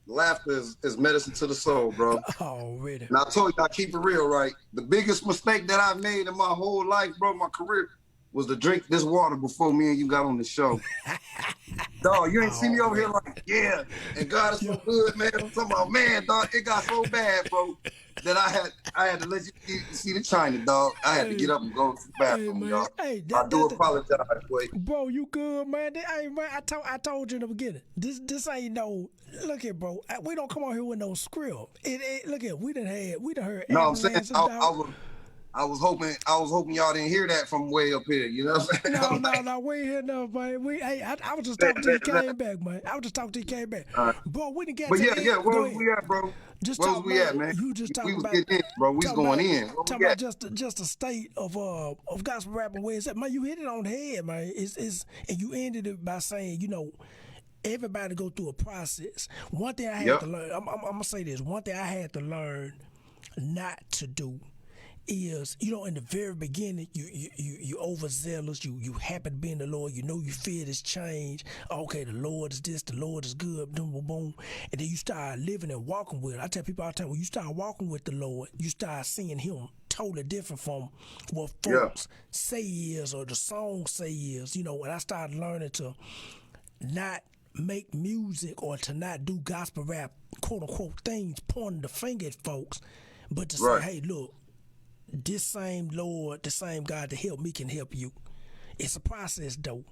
Speaker 2: laughter is medicine to the soul, bro.
Speaker 1: Already.
Speaker 2: And I told you, I keep it real, right? The biggest mistake that I've made in my whole life, bro, my career, was to drink this water before me and you got on the show. Dog, you ain't see me over here like, yeah, and God is so good, man. I'm talking about, man, dog, it got so bad, bro, that I had to let you see the China, dog. I had to get up and go to the bathroom, dog.
Speaker 1: Hey,
Speaker 2: I do apologize, boy.
Speaker 1: Bro, you good, man? Hey, man, I told you in the beginning. This ain't no. Look here, bro. We don't come on here with no script. Look here, we done heard.
Speaker 2: No, I'm saying I was hoping y'all didn't hear that from way up here. You know what I'm saying?
Speaker 1: No, we ain't hear nothing, man. I was just talking till you came back, man. I was just talking till you came back. Bro, we didn't get to
Speaker 2: yeah, where was we at, bro?
Speaker 1: Just
Speaker 2: where was we at, man?
Speaker 1: You just talking about,
Speaker 2: we was getting in, bro. We was going in.
Speaker 1: Talking about just a state of gospel rapping where it's at. Man, you hit it on the head, man. And you ended it by saying, everybody go through a process. One thing I had to learn, I'm gonna say this. One thing I had to learn not to do is, in the very beginning, you overzealous, you happy to be in the Lord, you fear this change. Okay, the Lord is this, the Lord is good, boom, boom, boom. And then you start living and walking with it. I tell people all the time, when you start walking with the Lord, you start seeing him totally different from what folks say he is, or the song say he is, and I started learning to not make music or to not do gospel rap, quote unquote, things pointing the finger at folks, but to say, hey, look, this same Lord, the same God that helped me can help you. It's a process, though.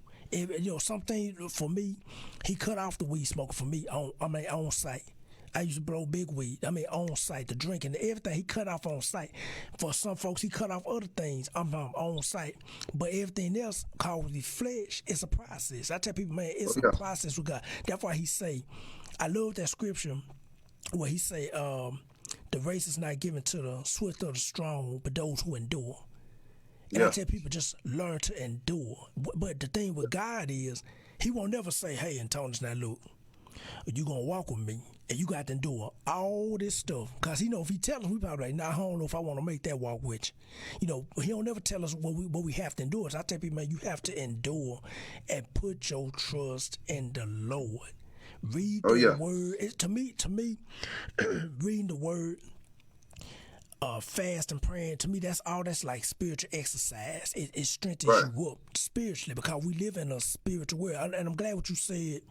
Speaker 1: Something for me, he cut off the weed smoking for me on site. I used to blow big weed. On site, the drinking, everything he cut off on site. For some folks, he cut off other things on site. But everything else called the flesh, it's a process. I tell people, man, it's a process with God. That's why he say, I love that scripture where he say, the race is not given to the swift or the strong, but those who endure. And I tell people, just learn to endure. But the thing with God is, he won't never say, hey, Antonious, now look, you going to walk with me, and you got to endure all this stuff. Because he know if he tell us, we probably like, nah, I don't know if I want to make that walk with you. He don't never tell us what we have to endure. So I tell people, man, you have to endure and put your trust in the Lord. Read the word. To me, reading the word, fast and praying, to me, that's like spiritual exercise. It strengthens you up spiritually, because we live in a spiritual world. And I'm glad what you said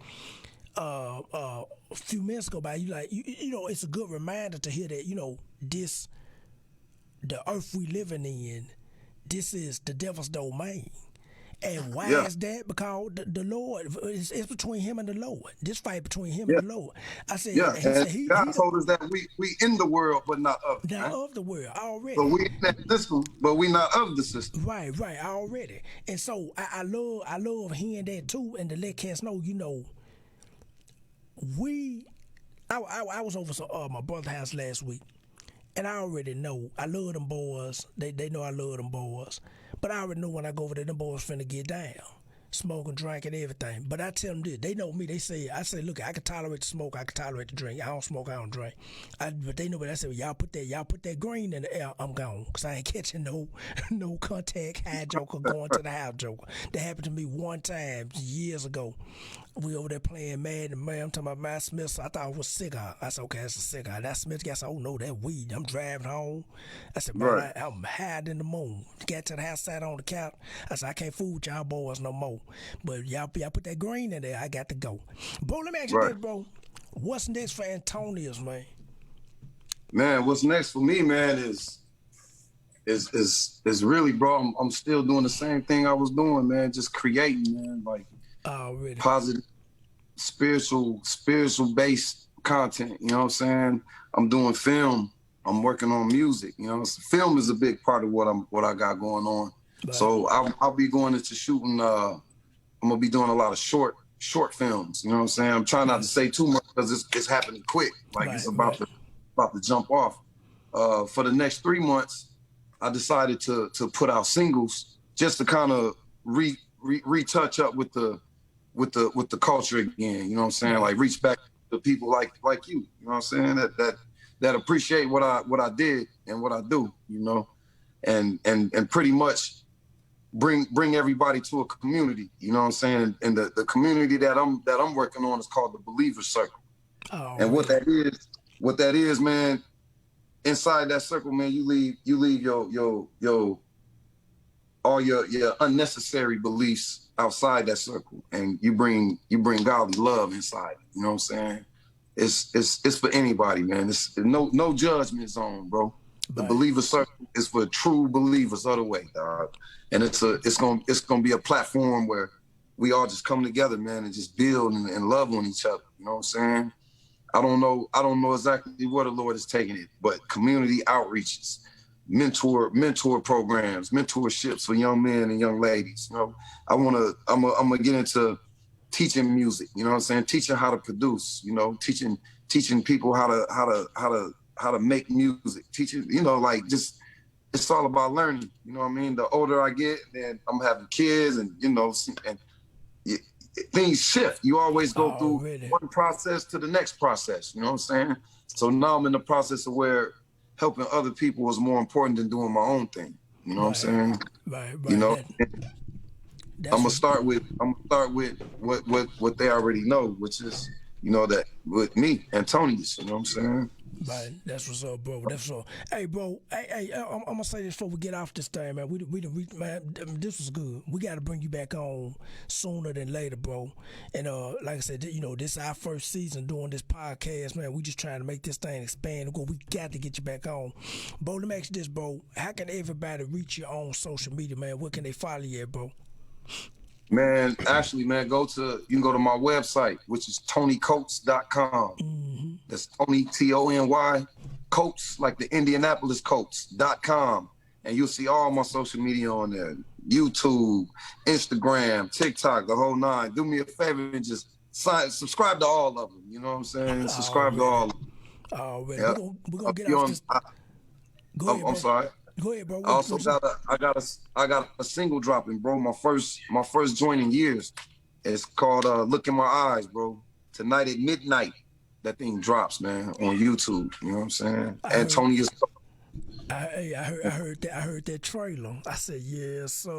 Speaker 1: a few minutes ago about it's a good reminder to hear that, the earth we living in, this is the devil's domain. And why
Speaker 2: Yeah.
Speaker 1: is that? Because the Lord, it's between him and the Lord. This fight between him
Speaker 2: Yeah.
Speaker 1: and the Lord. I said,
Speaker 2: Yeah.
Speaker 1: he
Speaker 2: And
Speaker 1: said
Speaker 2: God
Speaker 1: he
Speaker 2: told us that we in the world, but not of it,
Speaker 1: not
Speaker 2: man.
Speaker 1: of the world already.
Speaker 2: So we in that system, but we not of the system.
Speaker 1: Right, already. And so I love hearing that too, and to let cats know, I was over my brother's house last week, and I already know I love them boys. They know I love them boys, but I already know when I go over there, them boys finna get down, smoking, drinking, everything. But I tell them this, they know me. I say, look, I can tolerate the smoke, I can tolerate the drink. I don't smoke, I don't drink. But they know what I say. Well, y'all put that green in the air, I'm gone, cause I ain't catching no contact high joker going to the house joker. That happened to me one time years ago. We over there playing Madden, man. I'm talking about my Smith. So I thought it was a cigar. I said, okay, that's a cigar. That Smith guy said, oh no, that weed. I'm driving home. I said, man,
Speaker 2: Right.
Speaker 1: I'm high in the moon. Got to the house, sat on the couch. I said, I can't fool with y'all boys no more. But y'all put that green in there. I got to go. Bro, let me ask you
Speaker 2: Right.
Speaker 1: this, bro. What's next for Antonious, man?
Speaker 2: Man, what's next for me, man, is really, bro. I'm still doing the same thing I was doing, man. Just creating, man. Like
Speaker 1: Already.
Speaker 2: positive, spiritual based content. You know what I'm saying? I'm doing film. I'm working on music. You know, film is a big part of what I got going on.
Speaker 1: Right.
Speaker 2: So I'll be going into shooting. I'm gonna be doing a lot of short films. You know what I'm saying? I'm trying not to say too much because it's happening quick. Like it's about to jump off. For the next 3 months, I decided to put out singles just to kind of retouch up with the culture again. You know what I'm saying?
Speaker 1: Right.
Speaker 2: Like reach back to people like you. You know what I'm saying? That appreciate what I did and what I do. You know, and pretty much bring everybody to a community. You know what I'm saying? And the community that I'm working on is called the Believer Circle.
Speaker 1: Oh,
Speaker 2: and what that is, man. Inside that circle, man, you leave your all your unnecessary beliefs outside that circle, and you bring godly love inside. You know what I'm saying? It's for anybody, man. It's no judgment zone, bro. The
Speaker 1: Right.
Speaker 2: Believer Circle is for true believers of the way, dog. And it's gonna be a platform where we all just come together, man, and just build and love on each other. You know what I'm saying? I don't know exactly where the Lord is taking it, but community outreaches, mentor programs, mentorships for young men and young ladies. You know, I'm gonna get into teaching music. You know what I'm saying? Teaching how to produce. You know, teaching people how to make music. Teaching, you know, like just it's all about learning. You know what I mean? The older I get, then I'm having kids, and you know, and things shift. You always go through one process to the next process. You know what I'm saying? So now I'm in the process of where helping other people is more important than doing my own thing. You know what I'm saying?
Speaker 1: Right.
Speaker 2: You know, I'm gonna start with what they already know, which is, you know, that with me, Antonious. You know what I'm saying?
Speaker 1: Right, that's what's up, bro. That's what's up. Hey, bro. Hey, I'm gonna say this before we get off this thing, man. Man, this was good. We got to bring you back on sooner than later, bro. And like I said, you know, this is our first season doing this podcast, man. We just trying to make this thing expand. We got to get you back on, bro. Let me ask you this, bro. How can everybody reach you on social media, man? Where can they follow you at, bro?
Speaker 2: Man, actually, man, you can go to my website, which is TonyCoates.com.
Speaker 1: Mm-hmm.
Speaker 2: That's Tony, Tony, Coates, like the Indianapolis Coates.com. And you'll see all my social media on there. YouTube, Instagram, TikTok, the whole nine. Do me a favor and just subscribe to all of them. You know what I'm saying? Subscribe to all of them.
Speaker 1: Already.
Speaker 2: Yeah.
Speaker 1: We're gonna get off this. Go ahead, bro.
Speaker 2: I'm sorry.
Speaker 1: Go ahead, bro.
Speaker 2: I got a single dropping, bro. My first joint in years. It's called Look in My Eyes, bro. Tonight at midnight, that thing drops, man, on YouTube. You know what I'm saying? Antonious.
Speaker 1: I heard that trailer. I said, yes, sir.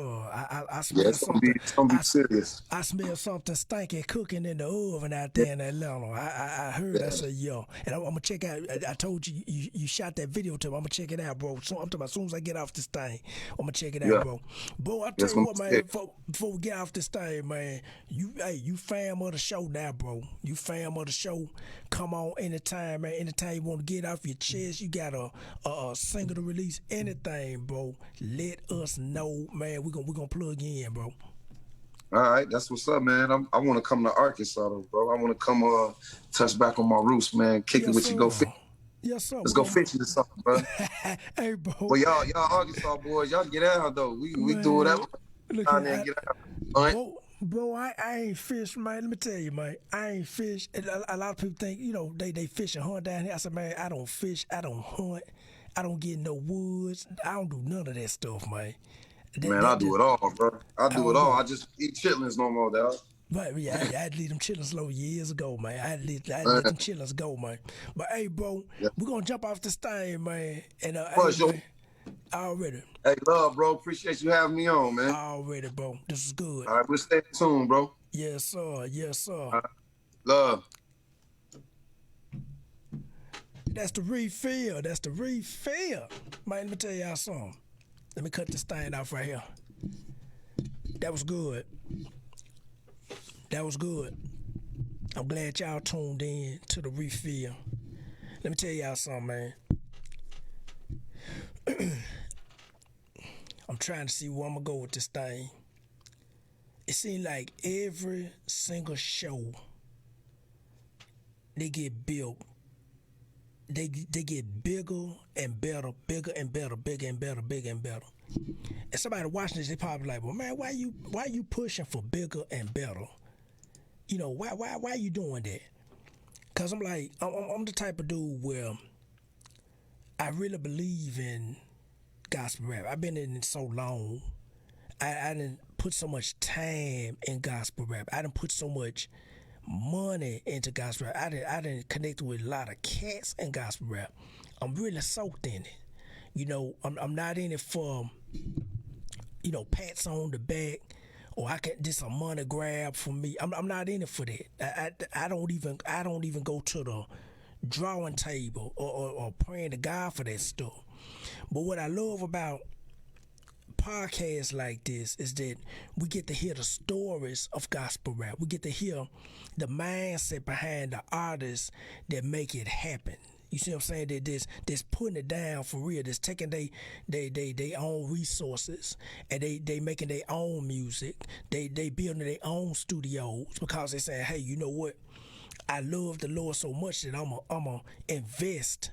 Speaker 1: I smell
Speaker 2: Yeah, it's gonna be serious.
Speaker 1: I smell something stinky cooking in the oven out there in Atlanta. I heard. I said, yo, and I'm gonna check out. I told you shot that video to me. I'm gonna check it out, bro. So I'm talking about as soon as I get off this thing, I'm gonna check it out, bro. Bro, I tell you what, man. Before we get off this thing, man, you fam of the show now, bro. You fam of the show. Come on anytime, man. Anytime you want to get off your chest, you got a single to release anything, bro. Let us know, man. We're gonna plug you in, bro.
Speaker 2: All right, that's what's up, man. I want to come to Arkansas, though, bro. I want to come touch back on my roots, man. Kick it
Speaker 1: Yes,
Speaker 2: with you. Go
Speaker 1: sir.
Speaker 2: fish.
Speaker 1: Yes, sir.
Speaker 2: Let's
Speaker 1: We're
Speaker 2: go
Speaker 1: gonna
Speaker 2: fishing or something, bro.
Speaker 1: Hey bro,
Speaker 2: But y'all Arkansas boys, y'all get out though. We do
Speaker 1: man.
Speaker 2: whatever
Speaker 1: Look
Speaker 2: down
Speaker 1: here,
Speaker 2: there and get out. Hunt.
Speaker 1: bro, I ain't fish, man. Let me tell you, man. I ain't fish. And a lot of people think, they fish and hunt down here. I said, man, I don't fish. I don't hunt. I don't get in no woods. I don't do none of that stuff, man.
Speaker 2: Man, I do it all, bro. I do
Speaker 1: Oh,
Speaker 2: it all.
Speaker 1: bro.
Speaker 2: I just eat chitlins no more, dog.
Speaker 1: Right, yeah, I had to leave them chillins low years ago, man. I had to
Speaker 2: Man,
Speaker 1: let them chillins go, man. But hey, bro,
Speaker 2: yeah.
Speaker 1: we're gonna jump off this thing, man. And hey,
Speaker 2: Plus, yo,
Speaker 1: man, already,
Speaker 2: hey, love, bro. Appreciate you having me on, man.
Speaker 1: already, bro. This is good.
Speaker 2: All right, we'll stay tuned, bro.
Speaker 1: Yes, sir. Yes, sir.
Speaker 2: All right. Love.
Speaker 1: That's the refill. That's the refill. Man, let me tell y'all something. Let me cut this thing off right here. That was good. That was good. I'm glad y'all tuned in to the refill. Let me tell y'all something, man. I'm trying to see where I'm gonna go with this thing. It seems like every single show they get built. They get bigger and better, bigger and better, bigger and better, bigger and better. And somebody watching this, they probably like, well, man, why you pushing for bigger and better? Why you doing that? Cause I'm like, I'm the type of dude where I really believe in gospel rap. I've been in it so long. I didn't put so much time in gospel rap. I didn't put so much money into gospel rap. I didn't connect with a lot of cats in gospel rap. I'm really soaked in it. I'm not in it for, pats on the back, or this a money grab for me. I'm not in it for that. I don't even go to the drawing table or praying to God for that stuff. But what I love about podcasts like this is that we get to hear the stories of gospel rap. We get to hear the mindset behind the artists that make it happen. You see what I'm saying? That this putting it down for real. That's taking they own resources, and they making their own music. They building their own studios because they saying, hey, you know what? I love the Lord so much that I'ma invest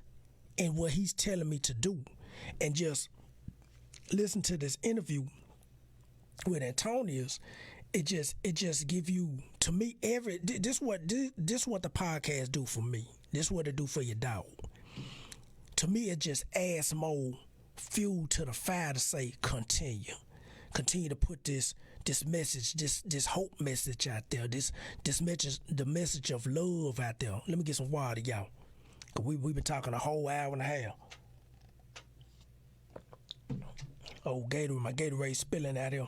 Speaker 1: in what He's telling me to do, and just listen to this interview with Antonious. It just give you, to me, this what the podcast do for me. This what it do for your dog. To me, it just adds more fuel to the fire to say continue to put this message, this hope message out there, this message, the message of love out there. Let me get some water, y'all. Cause we've been talking a whole hour and a half. Oh, my Gatorade spilling out here.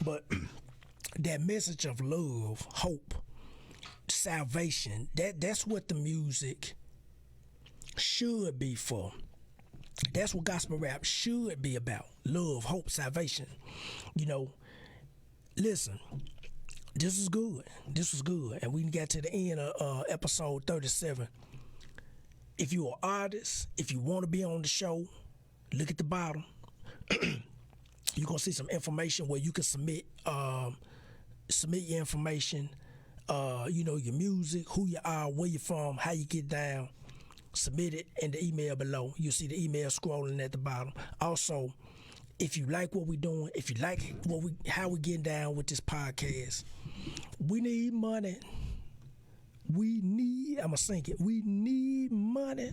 Speaker 1: But that message of love, hope, salvation, that's what the music should be for. That's what gospel rap should be about. Love, hope, salvation. Listen, this was good. This was good. And we got to the end of episode 37. If you're an artist, if you want to be on the show, look at the bottom. You're going to see some information where you can submit your information, your music, who you are, where you're from, how you get down. Submit it in the email below. You'll see the email scrolling at the bottom. Also, if you like what we're doing, if you like how we getting down with this podcast, we need money. I'ma sing it. We need money.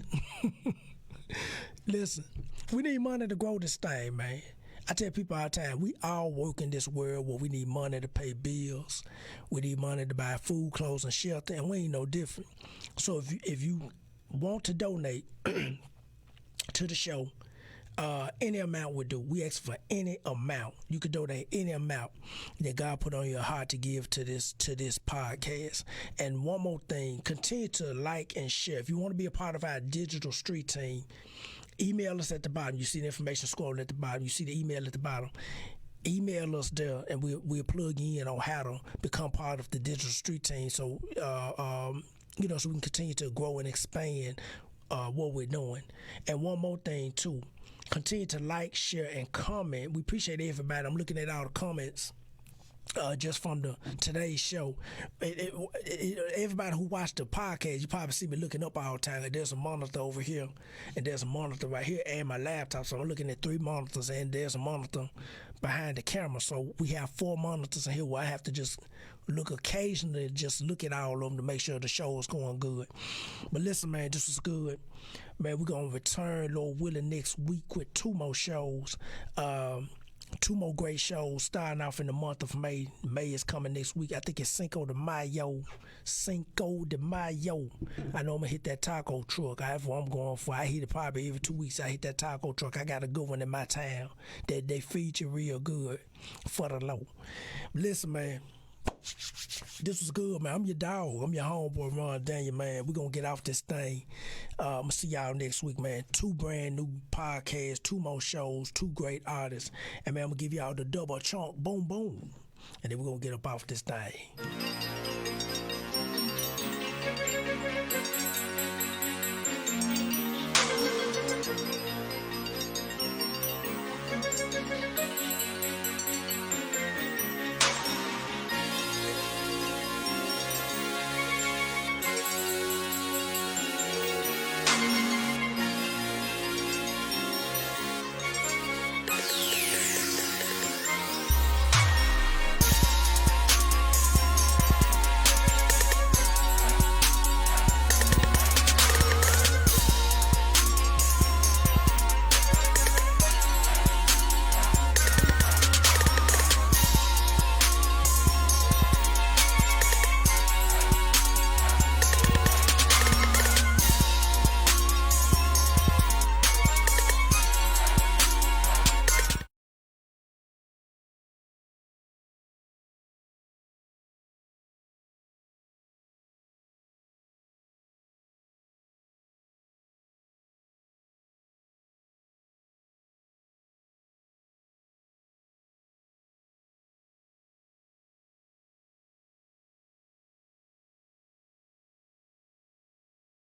Speaker 1: Listen, we need money to grow this thing, man. I tell people all the time, we all work in this world where we need money to pay bills. We need money to buy food, clothes, and shelter, and we ain't no different. So if you want to donate to the show, any amount would do. We ask for any amount. You could donate any amount that God put on your heart to give to this podcast. And one more thing, continue to like and share. If you want to be a part of our digital street team, email us at the bottom. You see the information scrolling at the bottom. You see the email at the bottom. Email us there, and we'll plug you in on how to become part of the digital street team. So so we can continue to grow and expand what we're doing. And one more thing too, continue to like, share, and comment. We appreciate everybody. I'm looking at all the comments just from the today's show. Everybody who watched the podcast, you probably see me looking up all the time. Like, there's a monitor over here, and there's a monitor right here, and my laptop. So I'm looking at 3 monitors, and there's a monitor behind the camera. So we have 4 monitors in here where I have to just look occasionally, just look at all of them to make sure the show is going good. But listen, man, this was good. Man, we're going to return, Lord willing, next week with 2 more shows. 2 more great shows starting off in the month of May. May is coming next week. I think it's Cinco de Mayo. Cinco de Mayo. I know I'm going to hit that taco truck. That's what I'm going for. I hit it probably every 2 weeks. I hit that taco truck. I got a good one in my town that they feature real good for the low. Listen, man. This was good, man. I'm your dog. I'm your homeboy, Ron Daniel, man. We're going to get off this thing. I'm going to see y'all next week, man. 2 brand new podcasts, 2 more shows, 2 great artists. And, man, I'm going to give y'all the double chunk, boom, boom. And then we're going to get up off this thing.